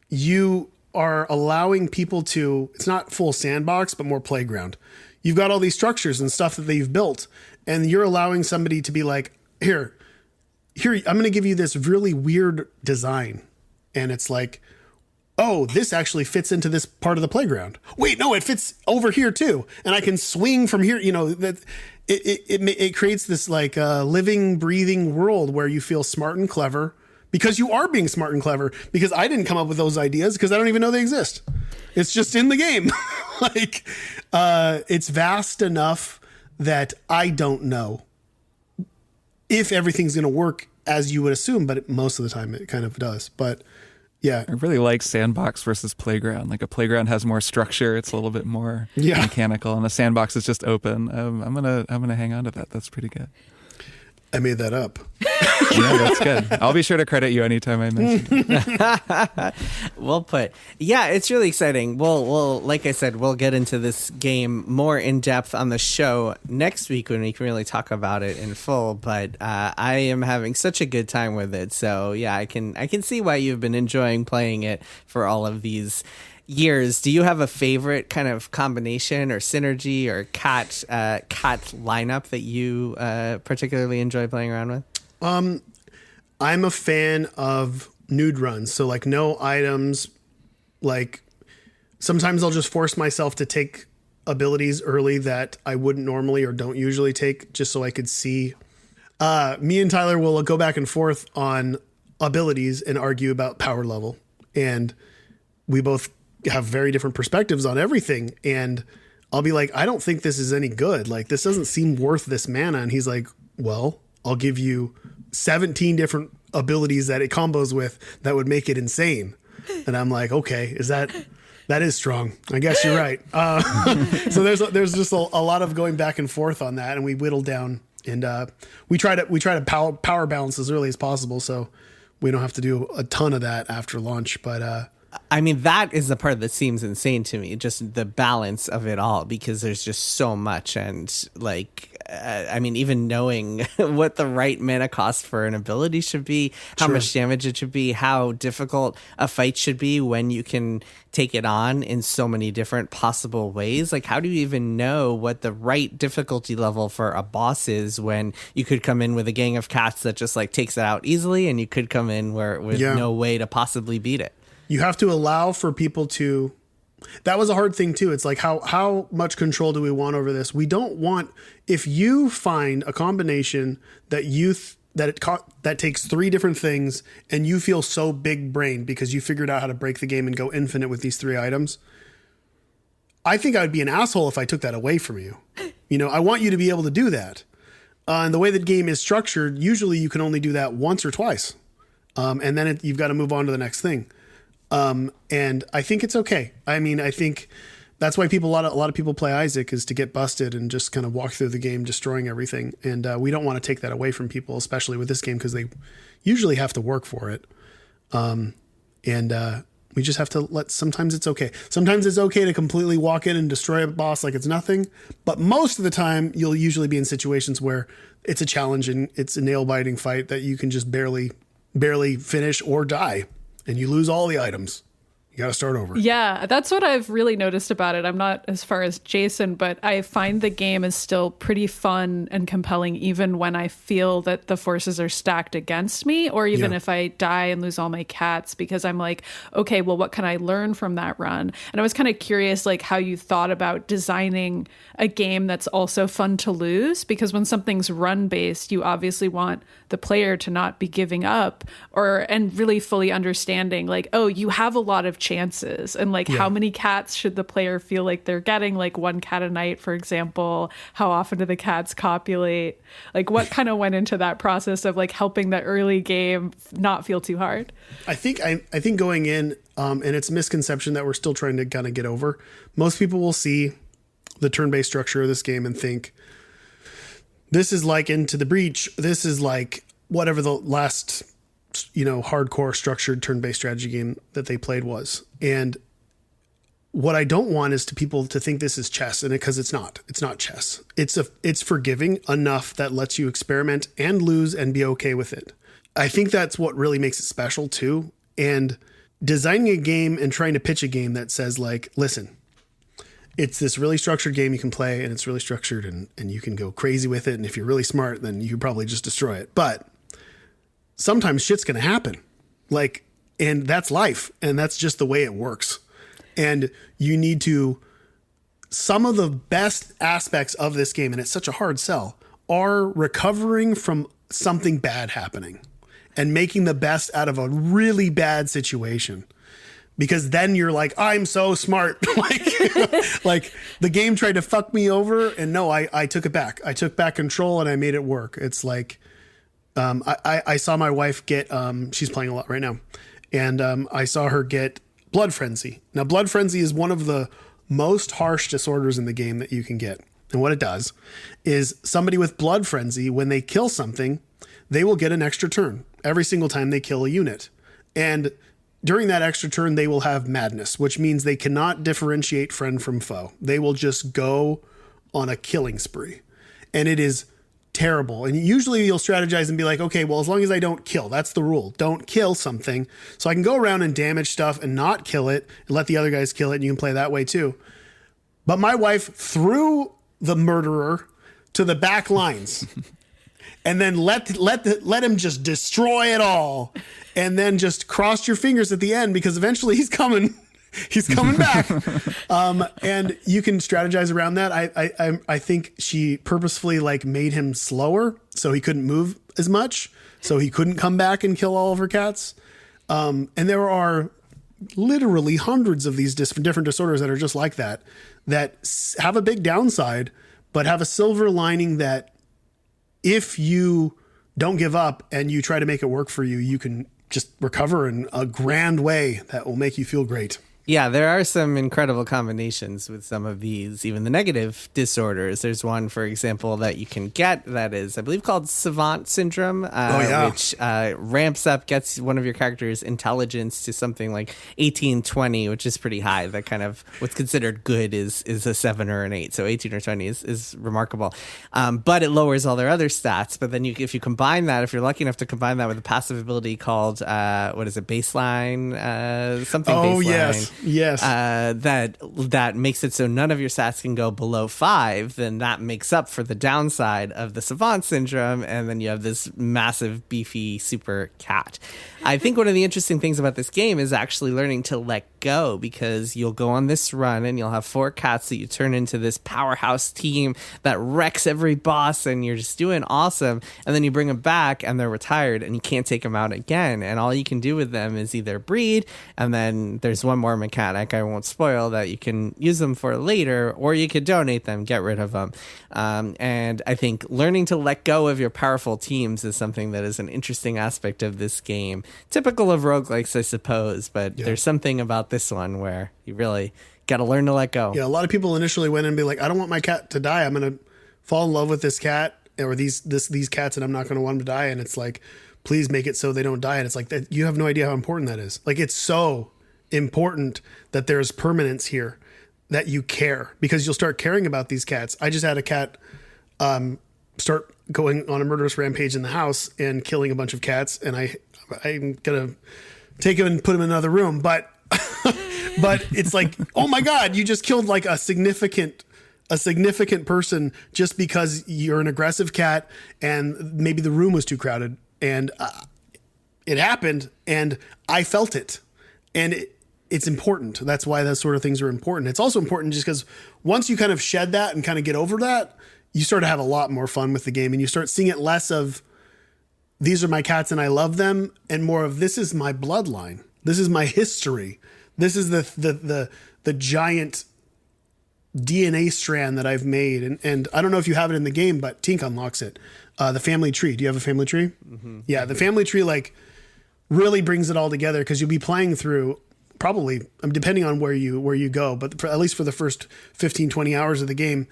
you are allowing people to, it's not full sandbox, but more playground. You've got all these structures and stuff that they've built, and you're allowing somebody to be like, here, I'm going to give you this really weird design. And it's like, oh, this actually fits into this part of the playground. Wait, no, it fits over here too. And I can swing from here, that it creates this like living, breathing world where you feel smart and clever, because you are being smart and clever, because I didn't come up with those ideas because I don't even know they exist. It's just in the game. Like, it's vast enough that I don't know if everything's going to work as you would assume, but most of the time it kind of does. But yeah, I really like sandbox versus playground. Like a playground has more structure; it's a little bit more mechanical, and a sandbox is just open. I'm gonna hang on to that. That's pretty good. I made that up. Yeah, that's good. I'll be sure to credit you anytime I mention it. Well put. Yeah, it's really exciting. We'll like I said, we'll get into this game more in depth on the show next week when we can really talk about it in full. But I am having such a good time with it. So yeah, I can see why you've been enjoying playing it for all of these years. Do you have a favorite kind of combination or synergy or cat lineup that you particularly enjoy playing around with? I'm a fan of nude runs. So like no items, like sometimes I'll just force myself to take abilities early that I wouldn't normally or don't usually take just so I could see. Me and Tyler will go back and forth on abilities and argue about power level. And we both have very different perspectives on everything. And I'll be like, I don't think this is any good. Like, this doesn't seem worth this mana. And he's like, well, I'll give you 17 different abilities that it combos with that would make it insane. And I'm like, okay, that is strong. I guess you're right. So there's just a lot of going back and forth on that. And we whittle down and we try to power balance as early as possible. So we don't have to do a ton of that after launch, but, I mean, that is the part that seems insane to me, just the balance of it all, because there's just so much. And like, I mean, even knowing what the right mana cost for an ability should be, how much damage it should be, how difficult a fight should be when you can take it on in so many different possible ways. Like, how do you even know what the right difficulty level for a boss is when you could come in with a gang of cats that just like takes it out easily, and you could come in with no way to possibly beat it? You have to allow for people to. That was a hard thing too. It's like how much control do we want over this? We don't want, if you find a combination that that takes 3 different things and you feel so big brain because you figured out how to break the game and go infinite with these 3 items. I think I would be an asshole if I took that away from you. You know, I want you to be able to do that. And the way the game is structured, usually you can only do that once or twice. And then you've got to move on to the next thing. And I think it's okay. I mean, I think that's why a lot of people play Isaac, is to get busted and just kind of walk through the game, destroying everything. And we don't want to take that away from people, especially with this game, because they usually have to work for it. We just have to sometimes it's okay. Sometimes it's okay to completely walk in and destroy a boss like it's nothing. But most of the time you'll usually be in situations where it's a challenge and it's a nail biting fight that you can just barely finish or die. And you lose all the items. You got to start over. Yeah, that's what I've really noticed about it. I'm not as far as Jason, but I find the game is still pretty fun and compelling, even when I feel that the forces are stacked against me, or even if I die and lose all my cats, because I'm like, okay, well, what can I learn from that run? And I was kind of curious, like, how you thought about designing a game that's also fun to lose, because when something's run based, you obviously want the player to not be giving up, and really fully understanding, like, oh, you have a lot of chances, and like how many cats should the player feel like they're getting, like 1 cat a night, for example. How often do the cats copulate? Like, what kind of went into that process of like helping the early game not feel too hard? I think going in, and it's a misconception that we're still trying to kind of get over. Most people will see the turn-based structure of this game and think, this is like Into the Breach. This is like whatever the last, hardcore structured turn-based strategy game that they played was. And what I don't want is people to think this is chess, and because it's not chess. It's forgiving enough that lets you experiment and lose and be okay with it. I think that's what really makes it special too. And designing a game and trying to pitch a game that says, like, listen, it's this really structured game you can play, and it's really structured, and you can go crazy with it. And if you're really smart, then you probably just destroy it. But sometimes shit's going to happen. Like, and that's life. And that's just the way it works. And you need to, some of the best aspects of this game, and it's such a hard sell, are recovering from something bad happening and making the best out of a really bad situation. Because then you're like, I'm so smart. like the game tried to fuck me over, and no, I took it back. I took back control and I made it work. It's like, I saw my wife get, she's playing a lot right now, and I saw her get blood frenzy. Now, blood frenzy is one of the most harsh disorders in the game that you can get. And what it does is somebody with blood frenzy, when they kill something, they will get an extra turn every single time they kill a unit. And during that extra turn, they will have madness, which means they cannot differentiate friend from foe. They will just go on a killing spree. And it is terrible. And usually you'll strategize and be like, okay, well, as long as I don't kill, that's the rule. Don't kill something. So I can go around and damage stuff and not kill it and let the other guys kill it. And you can play that way too. But my wife threw the murderer to the back lines and then let him just destroy it all. And then just crossed your fingers at the end, because eventually he's coming back. And you can strategize around that. I think she purposefully like made him slower so he couldn't move as much, so he couldn't come back and kill all of her cats. And there are literally hundreds of these different disorders that are just like that have a big downside, but have a silver lining that if you don't give up and you try to make it work for you, you can just recover in a grand way that will make you feel great. Yeah, there are some incredible combinations with some of these, even the negative disorders. There's one, for example, that you can get that is, I believe, called Savant Syndrome, which ramps up, gets one of your character's intelligence to something like 18, 20, which is pretty high. That kind of what's considered good is a 7 or an 8. So 18 or 20 is remarkable. But it lowers all their other stats. But then if you combine that, if you're lucky enough to combine that with a passive ability called, baseline? Something baseline. Yes. That makes it so none of your stats can go below 5, then that makes up for the downside of the Savant Syndrome, and then you have this massive, beefy, super cat. I think one of the interesting things about this game is actually learning to let go, because you'll go on this run and you'll have 4 cats that you turn into this powerhouse team that wrecks every boss, and you're just doing awesome, and then you bring them back and they're retired and you can't take them out again, and all you can do with them is either breed, and then there's one more mechanic I won't spoil that you can use them for later, or you could donate them, get rid of them. And I think learning to let go of your powerful teams is something that is an interesting aspect of this game. Typical of roguelikes, I suppose, but there's something about this one where you really got to learn to let go. Yeah, a lot of people initially went in and be like, I don't want my cat to die. I'm going to fall in love with this cat or these cats, and I'm not going to want them to die. And it's like, please make it so they don't die. And it's like, that you have no idea how important that is. Like, it's so important that there's permanence here, that you care, because you'll start caring about these cats. I just had a cat start going on a murderous rampage in the house and killing a bunch of cats, and I'm gonna take him and put him in another room, but it's like, oh my god, you just killed like a significant person just because you're an aggressive cat and maybe the room was too crowded, and it happened and I felt it, and it's important. That's why those sort of things are important. It's also important just because once you kind of shed that and kind of get over that, you start to have a lot more fun with the game, and you start seeing it less of these are my cats and I love them, and more of this is my bloodline. This is my history. This is the giant DNA strand that I've made. And I don't know if you have it in the game, but Tink unlocks it. The family tree. Do you have a family tree? Mm-hmm. Yeah. The family tree like really brings it all together, because you'll be playing through probably, depending on where you go, but at least for the first 15, 20 hours of the game,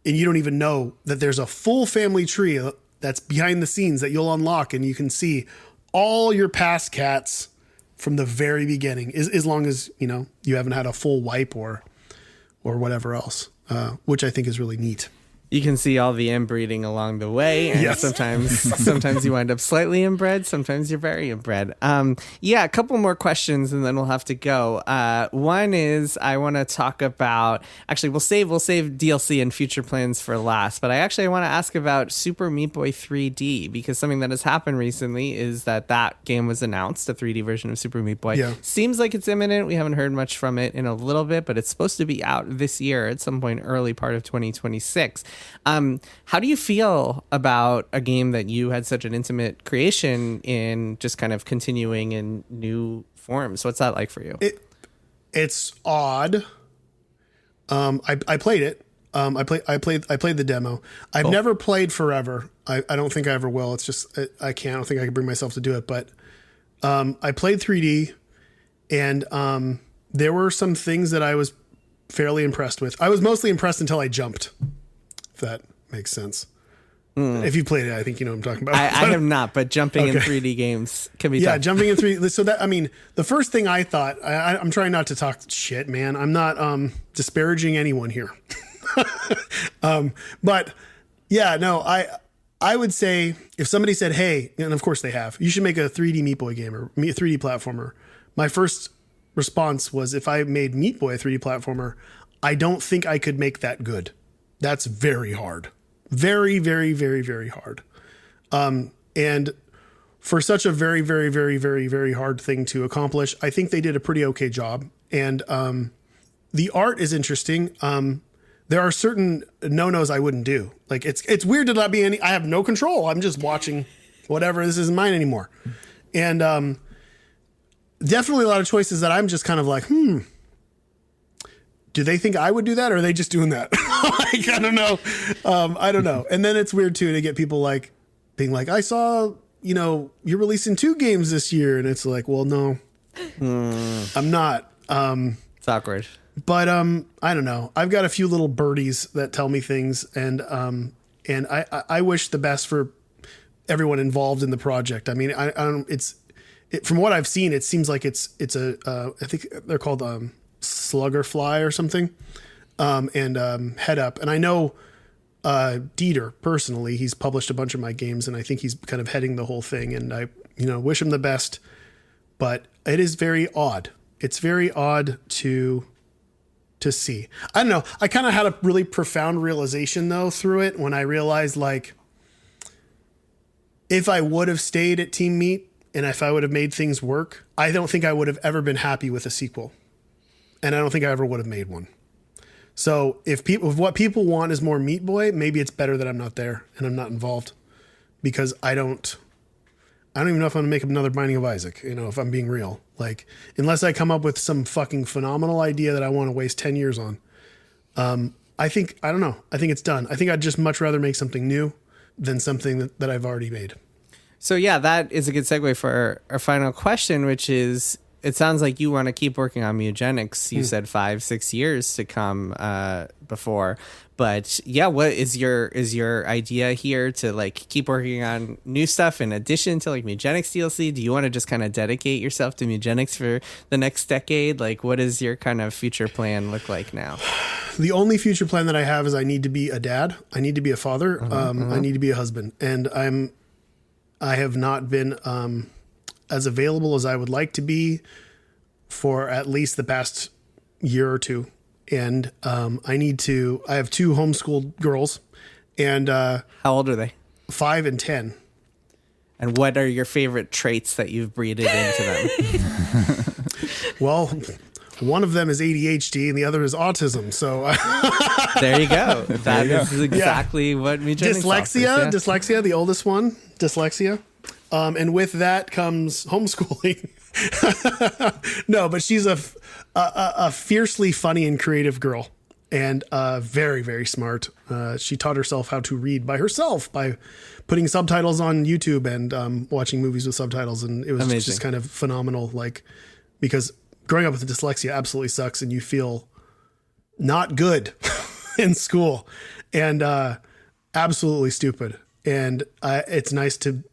and you don't even know that there's a full family tree that's behind the scenes that you'll unlock, and you can see all your past cats from the very beginning, as long as, you haven't had a full wipe or whatever else, which I think is really neat. You can see all the inbreeding along the way, and sometimes you wind up slightly inbred, sometimes you're very inbred. A couple more questions, and then we'll have to go. One is I want to talk about. Actually, we'll save DLC and future plans for last. But I want to ask about Super Meat Boy 3D, because something that has happened recently is that game was announced, a 3D version of Super Meat Boy. Yeah. Seems like it's imminent. We haven't heard much from it in a little bit, but it's supposed to be out this year at some point, early part of 2026. How do you feel about a game that you had such an intimate creation in, just kind of continuing in new forms? What's that like for you? It's odd. I played it. I played the demo. I've never played Forever. I don't think I ever will. It's just I can't. I don't think I can bring myself to do it. But I played 3D, and there were some things that I was fairly impressed with. I was mostly impressed until I jumped. If that makes sense. If you played it, I think you know what I'm talking about. I have not, but jumping in 3D games can be tough. Yeah, jumping in 3D. So that, I mean, the first thing I thought, I'm trying not to talk shit, man. I'm not disparaging anyone here. But yeah, no, I would say if somebody said, hey, and of course they have, you should make a 3D Meat Boy game or a 3D platformer. My first response was, if I made Meat Boy a 3D platformer, I don't think I could make that good. That's very hard. Very, very, very, very hard. And for such a very, very, very, very, very hard thing to accomplish, I think they did a pretty okay job. And the art is interesting. There are certain no-nos I wouldn't do. Like it's weird to not be any. I have no control. I'm just watching whatever. This isn't mine anymore. And definitely a lot of choices that I'm just kind of like, do they think I would do that, or are they just doing that? Like, I don't know. I don't know. And then it's weird too to get people like being like, I saw, you're releasing 2 games this year, and it's like, well, no, I'm not. It's awkward. But I don't know. I've got a few little birdies that tell me things, and I wish the best for everyone involved in the project. I mean, I don't. From what I've seen, it seems like it's a I think they're called Sluggerfly or something, and Head Up. And I know Dieter personally. He's published a bunch of my games, and I think he's kind of heading the whole thing. And I wish him the best. But it is very odd. It's very odd to see. I don't know. I kind of had a really profound realization though through it when I realized, like, if I would have stayed at Team Meat and if I would have made things work, I don't think I would have ever been happy with a sequel. And I don't think I ever would have made one. So if what people want is more Meat Boy, maybe it's better that I'm not there and I'm not involved, because I don't even know if I'm gonna make another Binding of Isaac, if I'm being real. Like, unless I come up with some fucking phenomenal idea that I want to waste 10 years on. I don't know. I think it's done. I think I'd just much rather make something new than something that I've already made. So yeah, that is a good segue for our final question, which is, it sounds like you want to keep working on Mewgenics. You said 5-6 years to come before, but yeah, what is your idea here to like keep working on new stuff in addition to like Mewgenics DLC? Do you want to just kind of dedicate yourself to Mewgenics for the next decade? Like, what does your kind of future plan look like now? The only future plan that I have is I need to be a dad. I need to be a father. I need to be a husband, and I have not been as available as I would like to be for at least the past year or two. And I have 2 homeschooled girls, and how old are they? 5 and 10. And what are your favorite traits that you've breeded into them? Well, one of them is ADHD and the other is autism. So there you go. That is exactly what Mewgenics offers. Dyslexia, the oldest one, dyslexia. And with that comes homeschooling. No, but she's a fiercely funny and creative girl, and very, very smart. She taught herself how to read by herself by putting subtitles on YouTube and watching movies with subtitles. And it was just kind of phenomenal. Like, because growing up with dyslexia absolutely sucks, and you feel not good in school and absolutely stupid. And it's nice to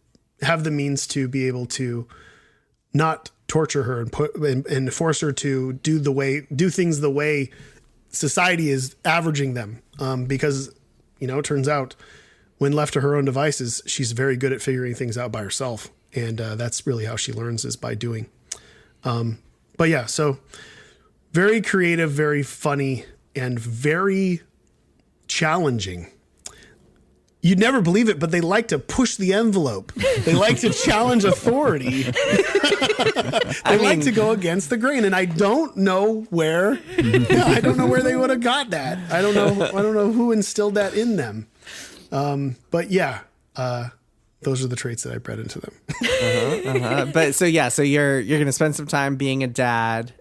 have the means to be able to not torture her and force her to do things the way society is averaging them. Because, it turns out when left to her own devices, she's very good at figuring things out by herself. And that's really how she learns, is by doing. But yeah, so very creative, very funny, and very challenging. You'd never believe it, but they like to push the envelope. They like to challenge authority. They like to go against the grain, and I don't know where. I don't know where they would have got that. I don't know who instilled that in them. But yeah, those are the traits that I bred into them. But so you're gonna spend some time being a dad,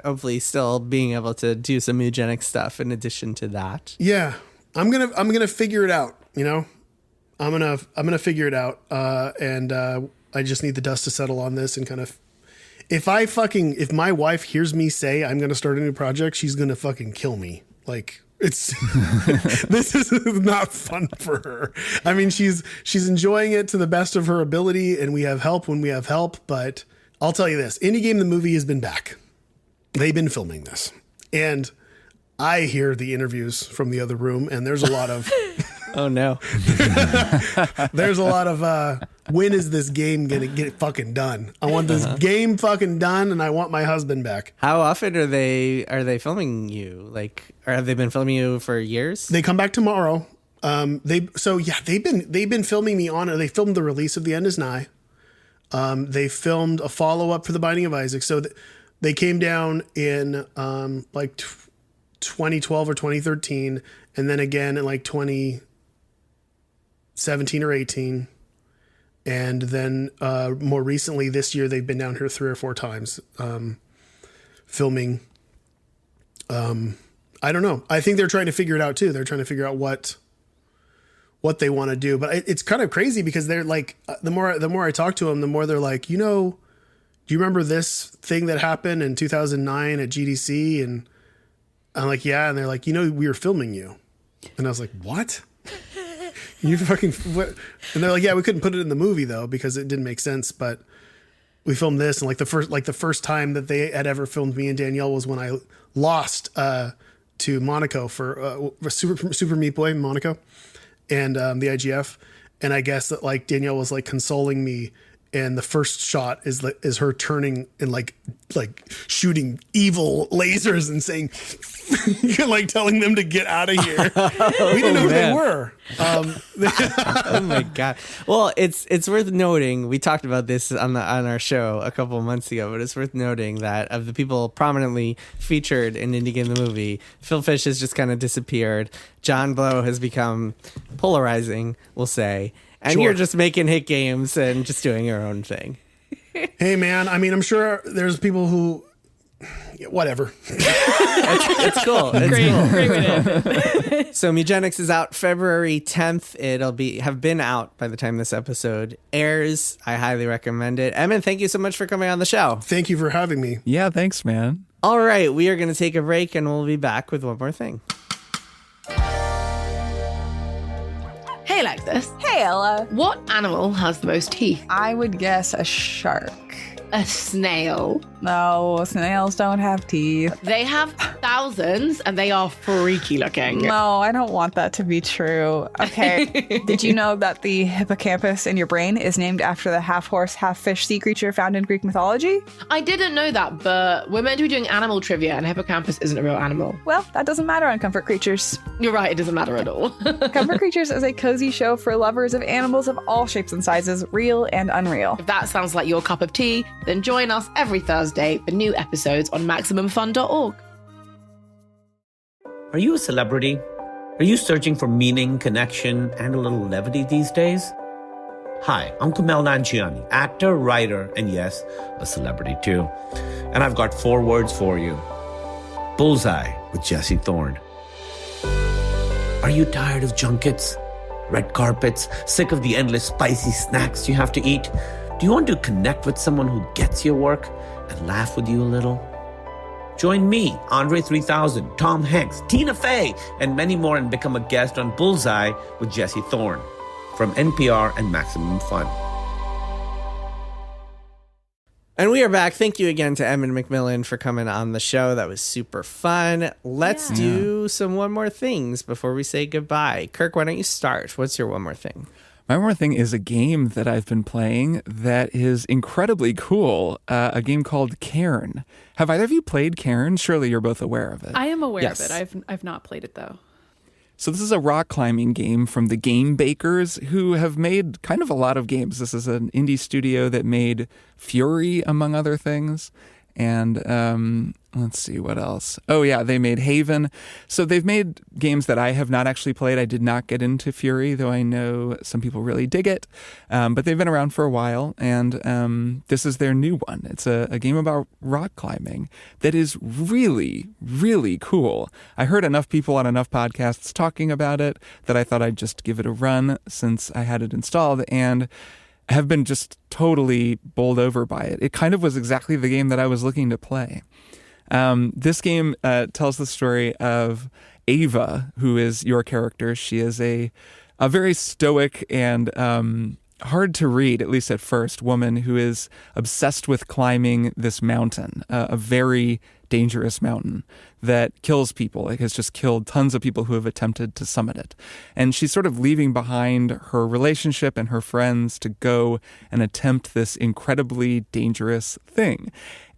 hopefully still being able to do some Mewgenics stuff in addition to that. Yeah, I'm gonna figure it out. You know, I'm gonna figure it out, and I just need the dust to settle on this and kind of. If my wife hears me say I'm gonna start a new project, she's gonna fucking kill me. Like, it's this is not fun for her. I mean, she's enjoying it to the best of her ability, and we have help when we have help. But I'll tell you this: Indie Game the movie has been back. They've been filming this, and I hear the interviews from the other room, and there's a lot of oh no, there's a lot of when is this game gonna get fucking done? I want this game fucking done, and I want my husband back. How often are they filming you? Like, or have they been filming you for years? They come back tomorrow. They've been filming me on it. They filmed the release of The End Is Nigh. They filmed a follow-up for The Binding of Isaac. So they came down in 2012 or 2013, and then again in like 2017 or 18. And then more recently this year, they've been down here 3 or 4 times filming. I don't know. I think they're trying to figure it out too. They're trying to figure out what they want to do. But it's kind of crazy because they're like, the more I talk to them, the more they're like, you know, do you remember this thing that happened in 2009 at GDC? And I'm like, yeah. And they're like, you know, we were filming you. And I was like, what? You fucking what? And they're like, yeah, we couldn't put it in the movie though because it didn't make sense. But we filmed this, and like the first time that they had ever filmed me and Danielle was when I lost to Monaco for Super Meat Boy Monaco, and the IGF. And I guess that like Danielle was like consoling me, and the first shot is her turning and like shooting evil lasers and saying, like telling them to get out of here. We didn't know who they were. Oh my god! Well, it's worth noting. We talked about this on our show a couple of months ago, but it's worth noting that of the people prominently featured in Indie Game the movie, Phil Fish has just kind of disappeared. John Blow has become polarizing, we'll say. And Sure. You're just making hit games and just doing your own thing. Hey, man. I mean, I'm sure there's people who, whatever. It's cool. It's Great cool. way to end it. So Mewgenics is out February 10th. It'll have been out by the time this episode airs. I highly recommend it. Emin, thank you so much for coming on the show. Thank you for having me. Yeah, thanks, man. All right, we are going to take a break and we'll be back with one more thing. Hey, Alexis. Hey, Ella. What animal has the most teeth? I would guess a shark. A snail. No, snails don't have teeth. They have thousands and they are freaky looking. No, I don't want that to be true. Okay. Did you know that the hippocampus in your brain is named after the half-horse, half-fish sea creature found in Greek mythology? I didn't know that, but we're meant to be doing animal trivia and hippocampus isn't a real animal. Well, that doesn't matter on Comfort Creatures. You're right, it doesn't matter at all. Comfort Creatures is a cozy show for lovers of animals of all shapes and sizes, real and unreal. If that sounds like your cup of tea, then join us every Thursday for new episodes on MaximumFun.org. Are you a celebrity? Are you searching for meaning, connection, and a little levity these days? Hi, I'm Kumail Nanjiani, actor, writer, and yes, a celebrity too. And I've got 4 words for you. Bullseye with Jesse Thorne. Are you tired of junkets, red carpets, sick of the endless spicy snacks you have to eat? Do you want to connect with someone who gets your work and laugh with you a little? Join me, Andre 3000, Tom Hanks, Tina Fey, and many more and become a guest on Bullseye with Jesse Thorne from NPR and Maximum Fun. And we are back. Thank you again to Edmund McMillen for coming on the show. That was super fun. Let's do some one more things before we say goodbye. Kirk, why don't you start? What's your one more thing? My one more thing is a game that I've been playing that is incredibly cool, a game called Cairn. Have either of you played Cairn? Surely you're both aware of it. I am aware Yes. of it. I've not played it though. So this is a rock climbing game from the Game Bakers, who have made kind of a lot of games. This is an indie studio that made Fury, among other things. And Let's see what else. Oh, yeah, they made Haven. So they've made games that I have not actually played. I did not get into Fury, though I know some people really dig it. But they've been around for a while, and this is their new one. It's a game about rock climbing that is really, really cool. I heard enough people on enough podcasts talking about it that I thought I'd just give it a run since I had it installed, and have been just totally bowled over by it. It kind of was exactly the game that I was looking to play. This game tells the story of Ava, who is your character. She is a very stoic and hard to read, at least at first, woman who is obsessed with climbing this mountain, a very dangerous mountain that kills people. It has just killed tons of people who have attempted to summit it. And she's sort of leaving behind her relationship and her friends to go and attempt this incredibly dangerous thing.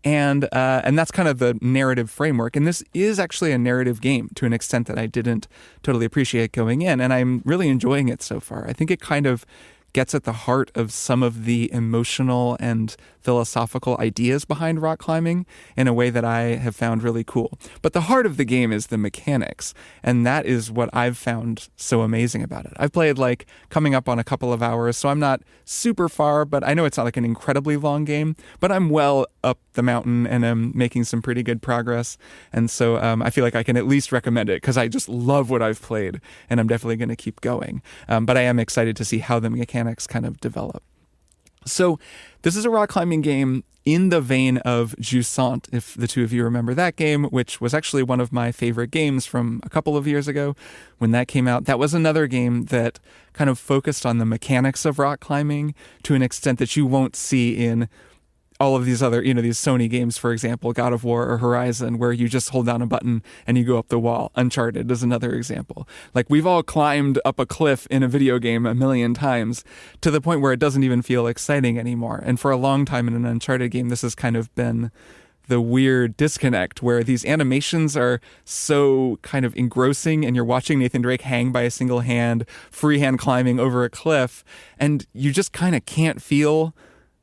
And that's kind of the narrative framework. And this is actually a narrative game to an extent that I didn't totally appreciate going in. And I'm really enjoying it so far. I think it kind of gets at the heart of some of the emotional and philosophical ideas behind rock climbing in a way that I have found really cool. But the heart of the game is the mechanics, and that is what I've found so amazing about it. I've played coming up on a couple of hours, so I'm not super far, but I know it's not like an incredibly long game, but I'm well up the mountain and I'm making some pretty good progress. And so I feel like I can at least recommend it because I just love what I've played, and I'm definitely going to keep going. But I am excited to see how the mechanics kind of develop. So this is a rock climbing game in the vein of Jusant, if the two of you remember that game, which was actually one of my favorite games from a couple of years ago when that came out. That was another game that kind of focused on the mechanics of rock climbing to an extent that you won't see in all of these other, these Sony games, for example, God of War or Horizon, where you just hold down a button and you go up the wall. Uncharted is another example. We've all climbed up a cliff in a video game a million times to the point where it doesn't even feel exciting anymore. And for a long time in an Uncharted game, this has kind of been the weird disconnect where these animations are so kind of engrossing and you're watching Nathan Drake hang by a single hand, freehand climbing over a cliff, and you just kind of can't feel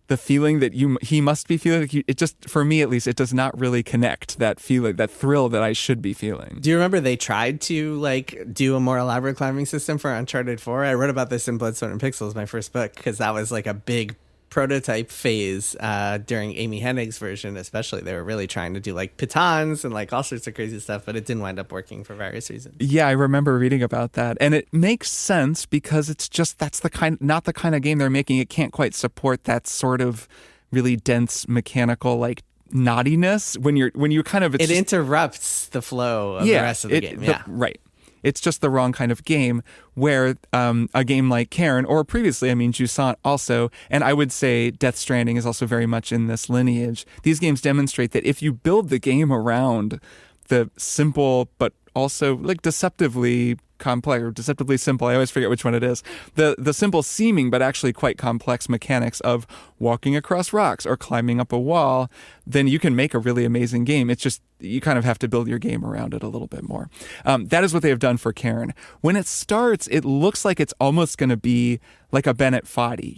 the feeling that he must be feeling. It just, for me at least, it does not really connect that feeling, that thrill that I should be feeling. Do you remember they tried to do a more elaborate climbing system for Uncharted 4? I wrote about this in Blood, Sweat, and Pixels, my first book, because that was a big prototype phase during Amy Hennig's version, especially. They were really trying to do pitons and all sorts of crazy stuff, but it didn't wind up working for various reasons. Yeah, I remember reading about that, and it makes sense because it's just not the kind of game they're making. It can't quite support that sort of really dense mechanical naughtiness when you kind of it interrupts the flow of the rest of the game. Right. It's just the wrong kind of game where a game like Cairn, or previously, Jusant also, and I would say Death Stranding is also very much in this lineage. These games demonstrate that if you build the game around the simple but also deceptively complex or deceptively simple, I always forget which one it is, the simple seeming but actually quite complex mechanics of walking across rocks or climbing up a wall, then you can make a really amazing game. It's just you kind of have to build your game around it a little bit more. That is what they have done for Cairn. When it starts, it looks like it's almost going to be like a Bennett Foddy,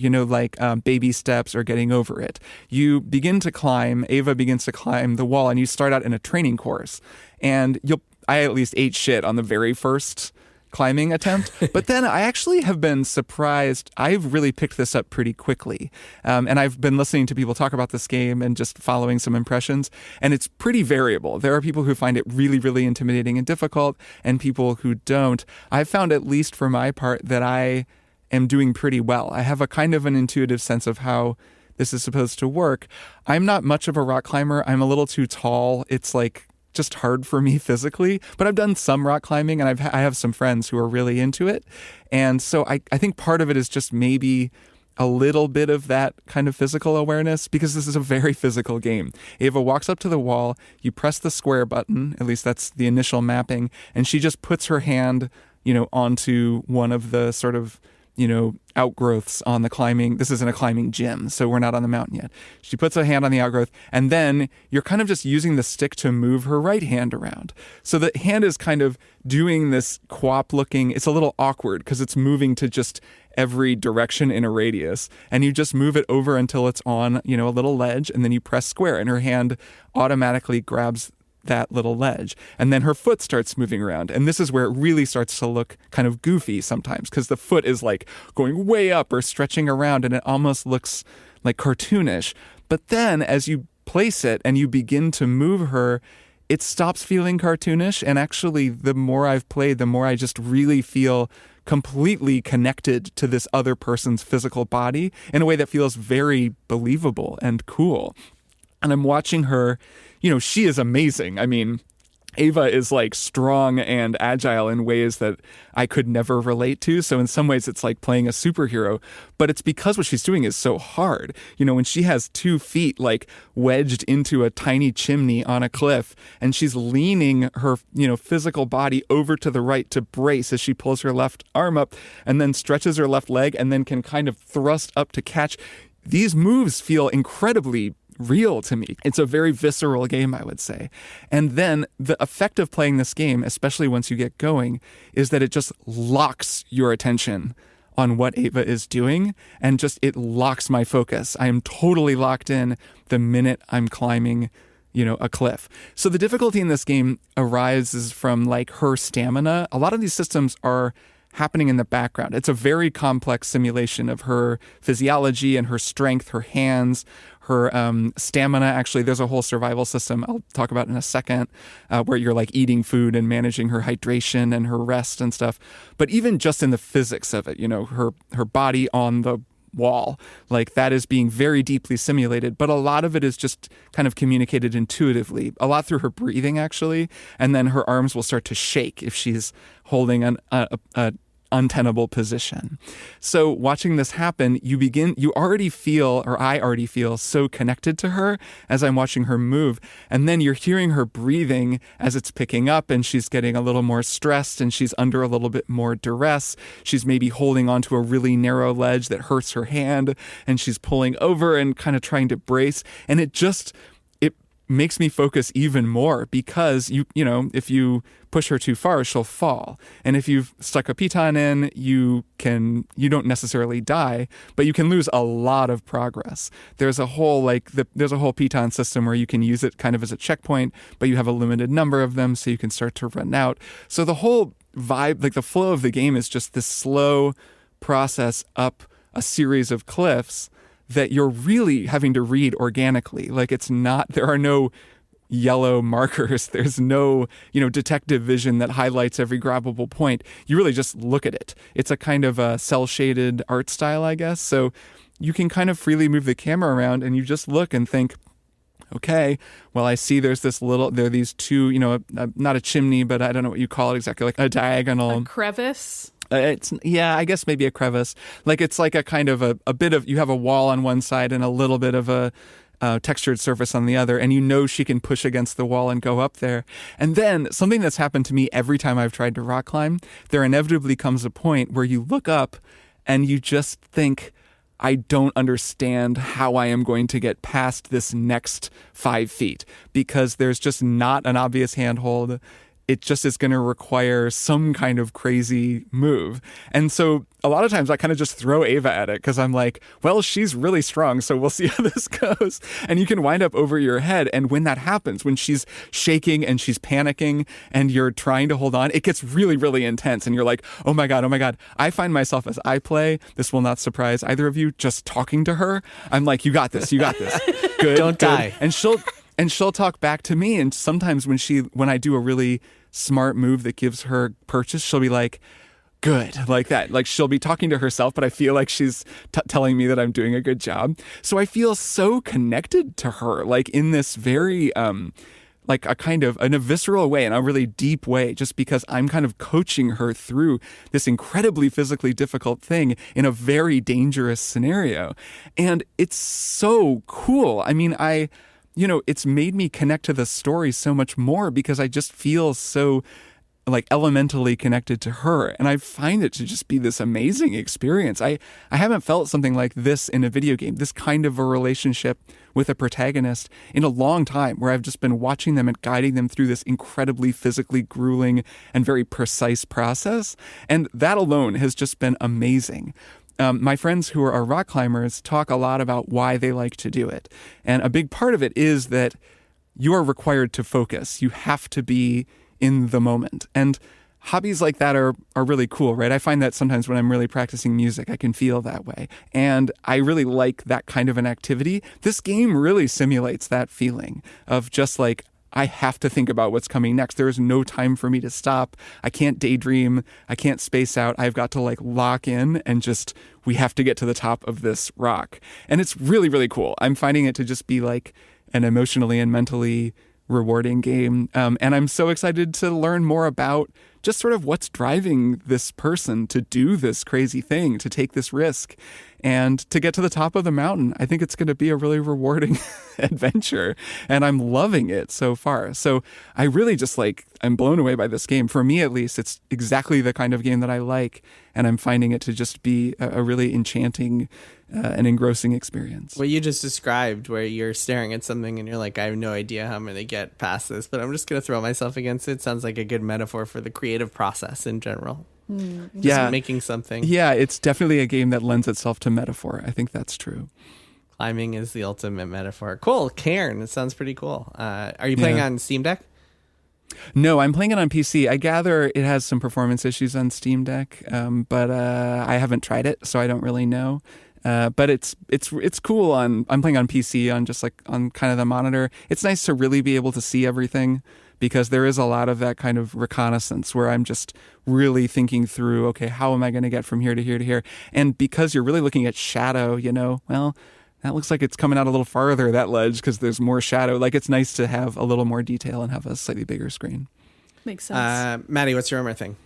baby steps or getting over it. You begin to climb, Ava begins to climb the wall, and you start out in a training course. And I at least ate shit on the very first climbing attempt, but then I actually have been surprised. I've really picked this up pretty quickly, and I've been listening to people talk about this game and just following some impressions, and it's pretty variable. There are people who find it really, really intimidating and difficult, and people who don't. I've found, at least for my part, that I am doing pretty well. I have a kind of an intuitive sense of how this is supposed to work. I'm not much of a rock climber. I'm a little too tall. It's just hard for me physically, but I've done some rock climbing, and I have some friends who are really into it. And so I think part of it is just maybe a little bit of that kind of physical awareness, because this is a very physical game. Ava walks up to the wall, you press the square button, at least that's the initial mapping, and she just puts her hand, onto one of the sort of outgrowths on the climbing. This isn't a climbing gym, so we're not on the mountain yet. She puts a hand on the outgrowth, and then you're kind of just using the stick to move her right hand around. So the hand is kind of doing this quap looking, it's a little awkward because it's moving to just every direction in a radius, and you just move it over until it's on, a little ledge, and then you press square, and her hand automatically grabs that little ledge. And then her foot starts moving around. And this is where it really starts to look kind of goofy sometimes, because the foot is like going way up or stretching around, and it almost looks like cartoonish. But then as you place it and you begin to move her, it stops feeling cartoonish. And actually, the more I've played, the more I just really feel completely connected to this other person's physical body in a way that feels very believable and cool. And I'm watching her, she is amazing. I mean, Ava is like strong and agile in ways that I could never relate to. So in some ways it's like playing a superhero, but it's because what she's doing is so hard. When she has 2 feet like wedged into a tiny chimney on a cliff, and she's leaning her, physical body over to the right to brace as she pulls her left arm up and then stretches her left leg and then can kind of thrust up to catch. These moves feel incredibly real to me. It's a very visceral game, I would say. And then the effect of playing this game, especially once you get going, is that it just locks your attention on what Ava is doing, and just it locks my focus. I am totally locked in the minute I'm climbing, a cliff. So the difficulty in this game arises from like her stamina. A lot of these systems are happening in the background. It's a very complex simulation of her physiology and her strength, her hands, her stamina. Actually, there's a whole survival system I'll talk about in a second where you're like eating food and managing her hydration and her rest and stuff. But even just in the physics of it, her body on the wall, like that is being very deeply simulated, but a lot of it is just kind of communicated intuitively, a lot through her breathing actually, and then her arms will start to shake if she's holding an untenable position. So watching this happen, you already feel, or I already feel, so connected to her as I'm watching her move. And then you're hearing her breathing as it's picking up, and she's getting a little more stressed and she's under a little bit more duress. She's maybe holding onto a really narrow ledge that hurts her hand, and she's pulling over and kind of trying to brace. And it makes me focus even more, because if you push her too far, she'll fall. And if you've stuck a piton in, you don't necessarily die, but you can lose a lot of progress. There's a whole piton system where you can use it kind of as a checkpoint, but you have a limited number of them, so you can start to run out. So the whole vibe, like the flow of the game, is just this slow process up a series of cliffs that you're really having to read organically. Like there are no yellow markers. There's no, detective vision that highlights every grabbable point. You really just look at it. It's a kind of a cel-shaded art style, I guess. So you can kind of freely move the camera around and you just look and think, okay, well, I see there are these 2, not a chimney, but I don't know what you call it exactly, like a diagonal. A crevice? I guess maybe a crevice. Like it's like a kind of a bit of, you have a wall on one side and a little bit of a textured surface on the other, and she can push against the wall and go up there. And then something that's happened to me every time I've tried to rock climb, there inevitably comes a point where you look up and you just think, I don't understand how I am going to get past this next 5 feet, because there's just not an obvious handhold. It just is going to require some kind of crazy move. And so a lot of times I kind of just throw Ava at it, because I'm like, well, she's really strong, so we'll see how this goes. And you can wind up over your head. And when that happens, when she's shaking and she's panicking and you're trying to hold on, it gets really, really intense. And you're like, oh my God. I find myself, as I play, this will not surprise either of you, just talking to her. I'm like, you got this. Good. Don't die. And she'll talk back to me. And sometimes when I do a really smart move that gives her purchase, she'll be like, good, like that. Like she'll be talking to herself, but I feel like she's telling me that I'm doing a good job. So I feel so connected to her, like in this very, like a kind of, in a visceral way, in a really deep way, just because I'm kind of coaching her through this incredibly physically difficult thing in a very dangerous scenario. And it's so cool. I mean, it's made me connect to the story so much more, because I just feel so like elementally connected to her. And I find it to just be this amazing experience. I haven't felt something like this in a video game, this kind of a relationship with a protagonist, in a long time, where I've just been watching them and guiding them through this incredibly physically grueling and very precise process. And that alone has just been amazing. My friends who are rock climbers talk a lot about why they like to do it. And a big part of it is that you are required to focus. You have to be in the moment. And hobbies like that are really cool, right? I find that sometimes when I'm really practicing music, I can feel that way. And I really like that kind of an activity. This game really simulates that feeling of just like, I have to think about what's coming next. There is no time for me to stop. I can't daydream. I can't space out. I've got to like lock in and just, we have to get to the top of this rock. And it's really, really cool. I'm finding it to just be like an emotionally and mentally rewarding game. And I'm so excited to learn more about just sort of what's driving this person to do this crazy thing, to take this risk and to get to the top of the mountain. I think it's going to be a really rewarding adventure, and I'm loving it so far. So I really just like, I'm blown away by this game. For me, at least, it's exactly the kind of game that I like, and I'm finding it to just be a really enchanting and engrossing experience. What you just described, where you're staring at something and you're like, I have no idea how I'm going to get past this, but I'm just going to throw myself against it, sounds like a good metaphor for the creative process in general. Just making something. Yeah, it's definitely a game that lends itself to metaphor. I think that's true. Climbing is the ultimate metaphor. Cool. Cairn. It sounds pretty cool. Are you playing on Steam Deck? No, I'm playing it on PC. I gather it has some performance issues on Steam Deck, but I haven't tried it, so I don't really know. But it's cool I'm playing on PC on just like on kind of the monitor. It's nice to really be able to see everything, because there is a lot of that kind of reconnaissance where I'm just really thinking through, okay, how am I going to get from here to here to here? And because you're really looking at shadow, well, that looks like it's coming out a little farther, that ledge, because there's more shadow. Like, it's nice to have a little more detail and have a slightly bigger screen. Makes sense. Maddy, what's your one more thing?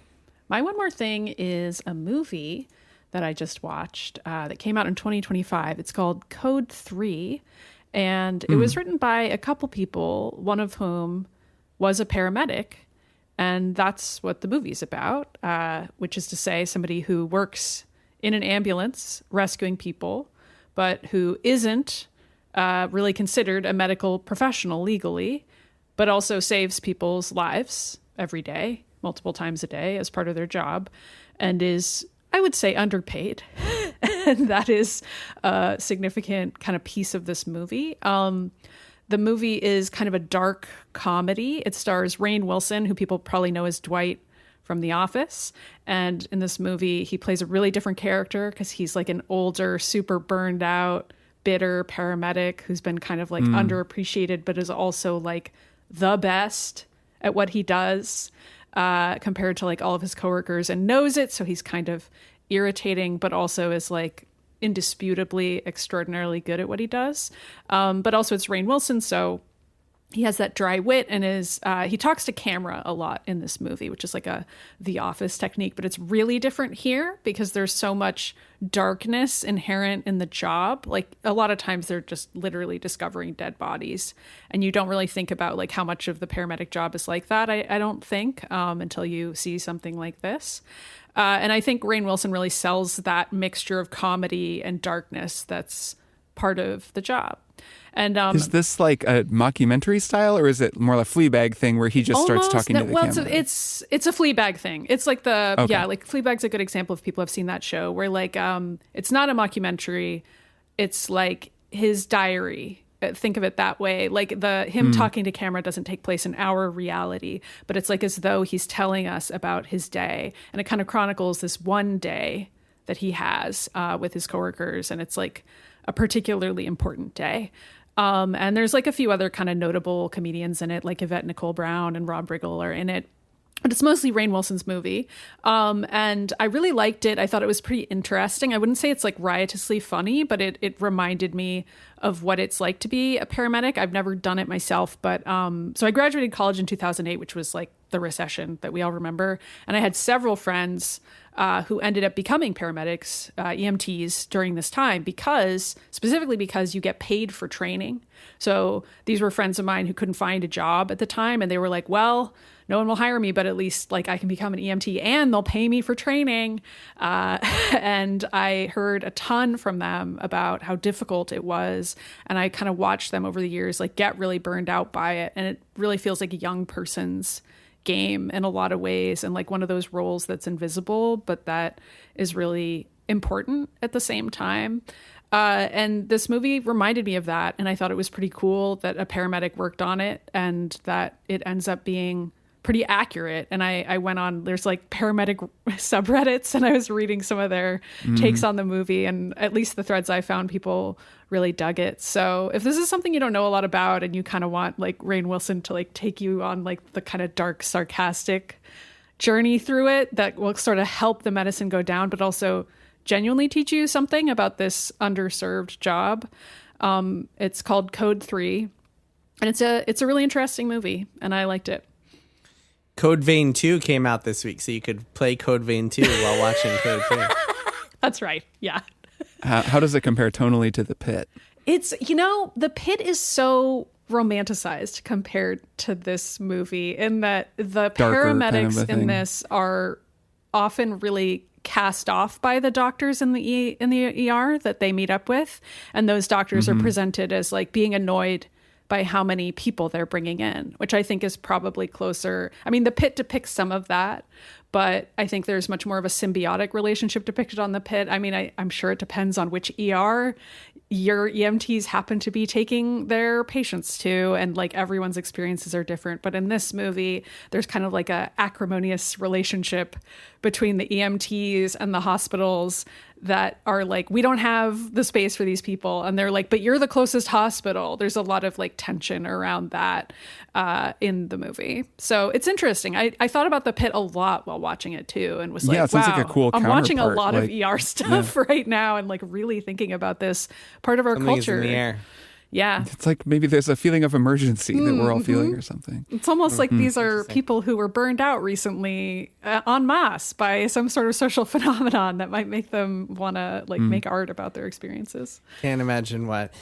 My one more thing is a movie that I just watched that came out in 2025. It's called Code 3, and it was written by a couple people, one of whom was a paramedic, and that's what the movie's about, which is to say somebody who works in an ambulance rescuing people, but who isn't really considered a medical professional legally, but also saves people's lives every day, multiple times a day as part of their job, and is, I would say, underpaid. And that is a significant kind of piece of this movie. The movie is kind of a dark comedy. It stars Rainn Wilson, who people probably know as Dwight from The Office. And in this movie, he plays a really different character because he's like an older, super burned out, bitter paramedic who's been kind of like underappreciated, but is also like the best at what he does compared to like all of his coworkers, and knows it. So he's kind of irritating, but also is like indisputably extraordinarily good at what he does. But also it's Rainn Wilson, so he has that dry wit, and he talks to camera a lot in this movie, which is like a The Office technique, but it's really different here because there's so much darkness inherent in the job. Like a lot of times they're just literally discovering dead bodies, and you don't really think about like how much of the paramedic job is like that. I don't think until you see something like this. And I think Rainn Wilson really sells that mixture of comedy and darkness that's part of the job. And is this like a mockumentary style, or is it more like a Fleabag thing where he just starts talking to the camera? It's a Fleabag thing. It's like like Fleabag's a good example if people have seen that show, where like it's not a mockumentary, it's like his diary. Think of it that way. Like him talking to camera doesn't take place in our reality, but it's like as though he's telling us about his day, and it kind of chronicles this one day that he has with his coworkers, and it's like a particularly important day. And there's like a few other kind of notable comedians in it, like Yvette Nicole Brown and Rob Riggle are in it. But it's mostly Rainn Wilson's movie. And I really liked it. I thought it was pretty interesting. I wouldn't say it's like riotously funny, but it reminded me of what it's like to be a paramedic. I've never done it myself, but so I graduated college in 2008, which was like the recession that we all remember. And I had several friends who ended up becoming paramedics, EMTs during this time, specifically because you get paid for training. So these were friends of mine who couldn't find a job at the time, and they were like, well, no one will hire me, but at least like I can become an EMT and they'll pay me for training. And I heard a ton from them about how difficult it was. And I kind of watched them over the years, like get really burned out by it. And it really feels like a young person's game in a lot of ways, and like one of those roles that's invisible, but that is really important at the same time. And this movie reminded me of that. And I thought it was pretty cool that a paramedic worked on it and that it ends up being pretty accurate. And I went on, there's like paramedic subreddits, and I was reading some of their takes on the movie. And at least the threads I found, people really dug it. So if this is something you don't know a lot about and you kind of want like Rainn Wilson to like take you on like the kind of dark, sarcastic journey through it, that will sort of help the medicine go down, but also genuinely teach you something about this underserved job. It's called Code 3, and it's a really interesting movie, and I liked it. Code Vein 2 came out this week, so you could play Code Vein 2 while watching Code 3. That's right. Yeah. How does it compare tonally to The Pit? It's, The Pit is so romanticized compared to this movie, in that the Darker paramedics kind of a in thing. this are often really cast off by the doctors in the ER that they meet up with, and those doctors are presented as like being annoyed by how many people they're bringing in, which I think is probably closer. I mean, The Pit depicts some of that, but I think there's much more of a symbiotic relationship depicted on The Pit. I mean, I'm sure it depends on which ER your EMTs happen to be taking their patients to, and like everyone's experiences are different. But in this movie, there's kind of like a acrimonious relationship between the EMTs and the hospitals that are like, we don't have the space for these people. And they're like, but you're the closest hospital. There's a lot of like tension around that in the movie. So it's interesting. I thought about The Pit a lot while watching it too, and was like, Yeah, it sounds wow, like a cool I'm watching a counterpart, lot like- of ER stuff right now, and like really thinking about this part of our Something's culture. in the air. Yeah. It's like maybe there's a feeling of emergency that we're all feeling or something. It's almost like these are people who were burned out recently en masse by some sort of social phenomenon that might make them want to like make art about their experiences. Can't imagine what.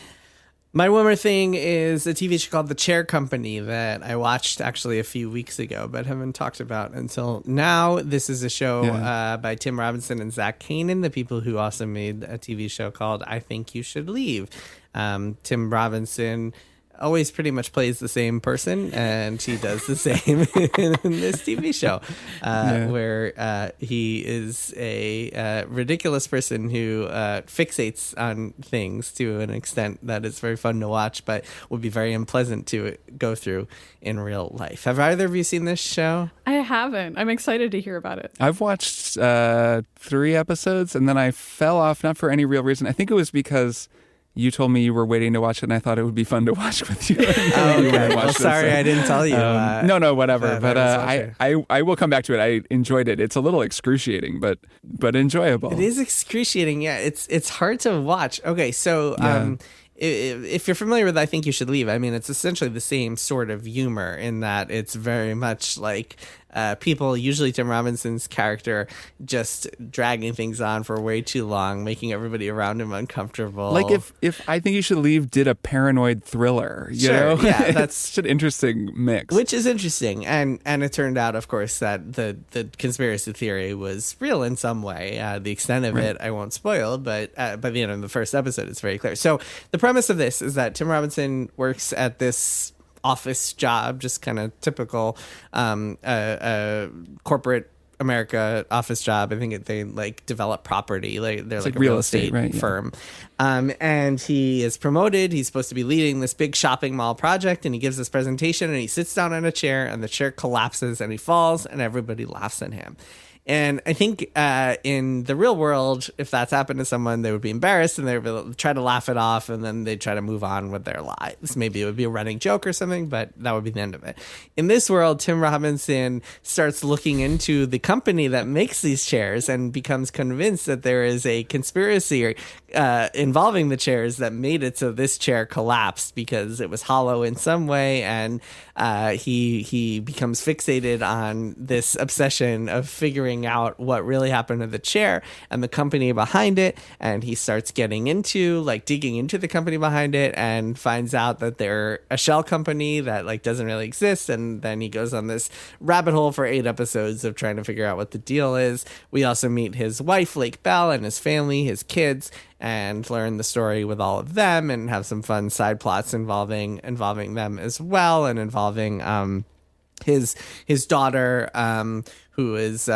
My one more thing is a TV show called The Chair Company that I watched actually a few weeks ago, but haven't talked about until now. This is a show by Tim Robinson and Zach Kanan, the people who also made a TV show called I Think You Should Leave. Tim Robinson always pretty much plays the same person, and he does the same in this TV show, where he is a ridiculous person who fixates on things to an extent that is very fun to watch, but would be very unpleasant to go through in real life. Have either of you seen this show? I haven't. I'm excited to hear about it. I've watched 3 episodes, and then I fell off, not for any real reason. I think it was because you told me you were waiting to watch it, and I thought it would be fun to watch with you. Okay. Well, sorry, I didn't tell you. No, whatever. that But I was I will come back to it. I enjoyed it. It's a little excruciating, but enjoyable. It is excruciating. Yeah, it's hard to watch. Okay, so if you're familiar with I Think You Should Leave, I mean, it's essentially the same sort of humor in that it's very much like people, usually Tim Robinson's character, just dragging things on for way too long, making everybody around him uncomfortable. Like if I Think You Should Leave did a paranoid thriller, you know? Yeah, that's such an interesting mix. Which is interesting, and it turned out, of course, that the conspiracy theory was real in some way. The extent of it, I won't spoil, but by the end of the first episode, it's very clear. So the premise of this is that Tim Robinson works at this office job, just kind of typical corporate America office job. I think they like develop property. Like they're like a real estate right? firm. And he is promoted. He's supposed to be leading this big shopping mall project, and he gives this presentation, and he sits down in a chair, and the chair collapses, and he falls, and everybody laughs at him. And I think in the real world, if that's happened to someone, they would be embarrassed and they would try to laugh it off, and then they'd try to move on with their lives. Maybe it would be a running joke or something, but that would be the end of it. In this world, Tim Robinson starts looking into the company that makes these chairs and becomes convinced that there is a conspiracy involving the chairs that made it so this chair collapsed because it was hollow in some way, and he becomes fixated on this obsession of figuring out what really happened to the chair and the company behind it, and he starts getting into like digging into the company behind it and finds out that they're a shell company that like doesn't really exist, and then he goes on this rabbit hole for 8 episodes of trying to figure out what the deal is. We also meet his wife Lake Bell and his family, his kids, and learn the story with all of them and have some fun side plots involving them as well, and involving his daughter, who is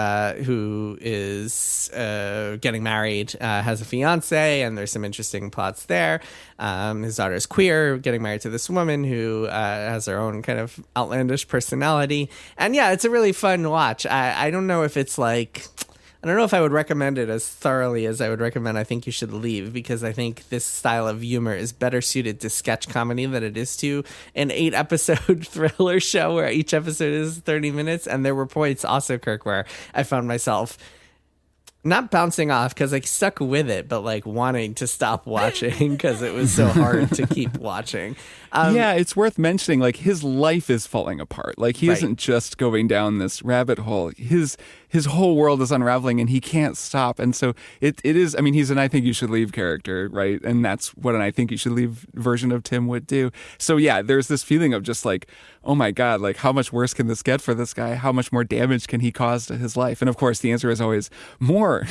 getting married, has a fiance, and there's some interesting plots there. His daughter is queer, getting married to this woman who has her own kind of outlandish personality. And yeah, it's a really fun watch. I don't know if it's like... I don't know if I would recommend it as thoroughly as I would recommend I Think You Should Leave, because I think this style of humor is better suited to sketch comedy than it is to an 8-episode thriller show where each episode is 30 minutes. And there were points also, Kirk, where I found myself not bouncing off because I stuck with it, but like wanting to stop watching because it was so hard to keep watching. Yeah, it's worth mentioning, like, his life is falling apart. Like, he Right. isn't just going down this rabbit hole. His whole world is unraveling and he can't stop. And so it is, I mean, he's an I Think You Should Leave character, right? And that's what an I Think You Should Leave version of Tim would do. So yeah, there's this feeling of just like, oh my God, like, how much worse can this get for this guy? How much more damage can he cause to his life? And of course, the answer is always more.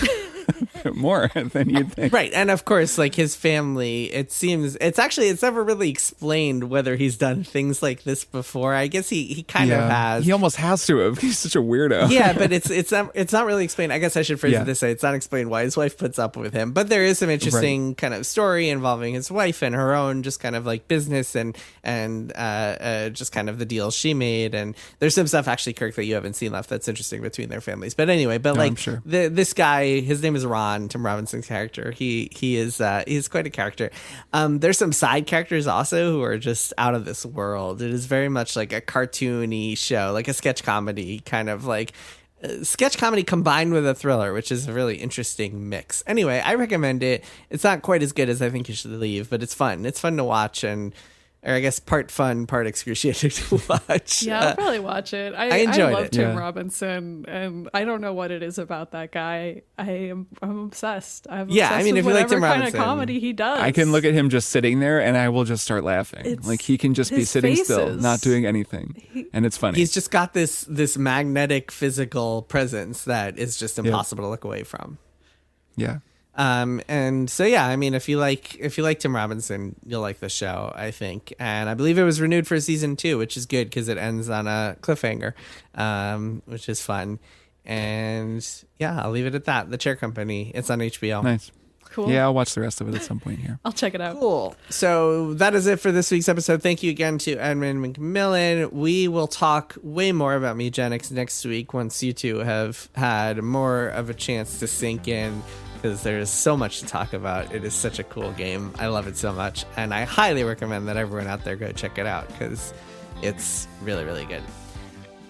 More than you'd think. Right. And of course, like, his family, it's never really explained whether he's done things like this before. I guess he kind of has. He almost has to have. He's such a weirdo. Yeah, but it's not really explained. I guess I should phrase it this way. It's not explained why his wife puts up with him, but there is some interesting kind of story involving his wife and her own just kind of like business and just kind of the deals she made. And there's some stuff actually, Kirk, that you haven't seen left that's interesting between their families. But anyway, I'm sure. this guy, his name is Ron, Tim Robinson's character. He's quite a character. There's some side characters also who are just out of this world. It is very much like a cartoony show, like a sketch comedy, kind of like sketch comedy combined with a thriller, which is a really interesting mix. Anyway, I recommend it. It's not quite as good as I Think You Should Leave, but it's fun. It's fun to watch, or I guess part fun, part excruciating to watch. Yeah, I'll probably watch it. I enjoyed love it. Tim Robinson, and I don't know what it is about that guy. I'm obsessed. I'm obsessed I mean, with if you like Tim whatever Robinson, kind of comedy he does. I can look at him just sitting there and I will just start laughing. It's like, he can just be his sitting still, faces. not doing anything. And it's funny. He's just got this magnetic physical presence that is just impossible to look away from. Yeah. And so, yeah, I mean, if you like Tim Robinson, you'll like the show, I think. And I believe it was renewed for season 2, which is good because it ends on a cliffhanger, which is fun. And yeah, I'll leave it at that. The Chair Company. It's on HBO. Nice. Cool. Yeah, I'll watch the rest of it at some point here. I'll check it out. Cool. So that is it for this week's episode. Thank you again to Edmund McMillen. We will talk way more about Mewgenics next week once you two have had more of a chance to sink in, because there's so much to talk about. It is such a cool game. I love it so much. And I highly recommend that everyone out there go check it out because it's really, really good.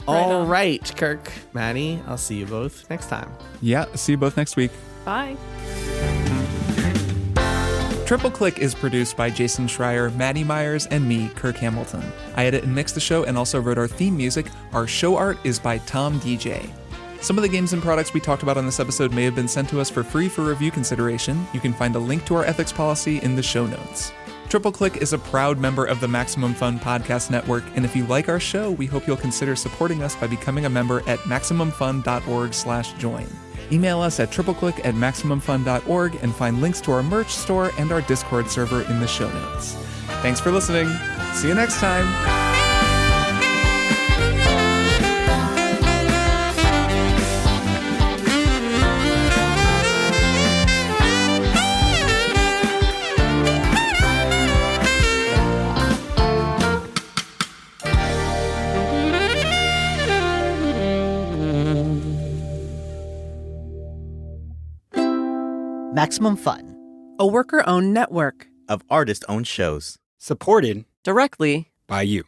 All right, Kirk, Maddy, I'll see you both next time. Yeah, see you both next week. Bye. Triple Click is produced by Jason Schreier, Maddy Myers, and me, Kirk Hamilton. I edit and mix the show and also wrote our theme music. Our show art is by Tom DJ. Some of the games and products we talked about on this episode may have been sent to us for free for review consideration. You can find a link to our ethics policy in the show notes. Triple Click is a proud member of the Maximum Fun Podcast Network, and if you like our show, we hope you'll consider supporting us by becoming a member at MaximumFun.org/join. Email us at tripleclick@MaximumFun.org and find links to our merch store and our Discord server in the show notes. Thanks for listening. See you next time. Maximum Fun, a worker-owned network of artist-owned shows. Supported directly by you.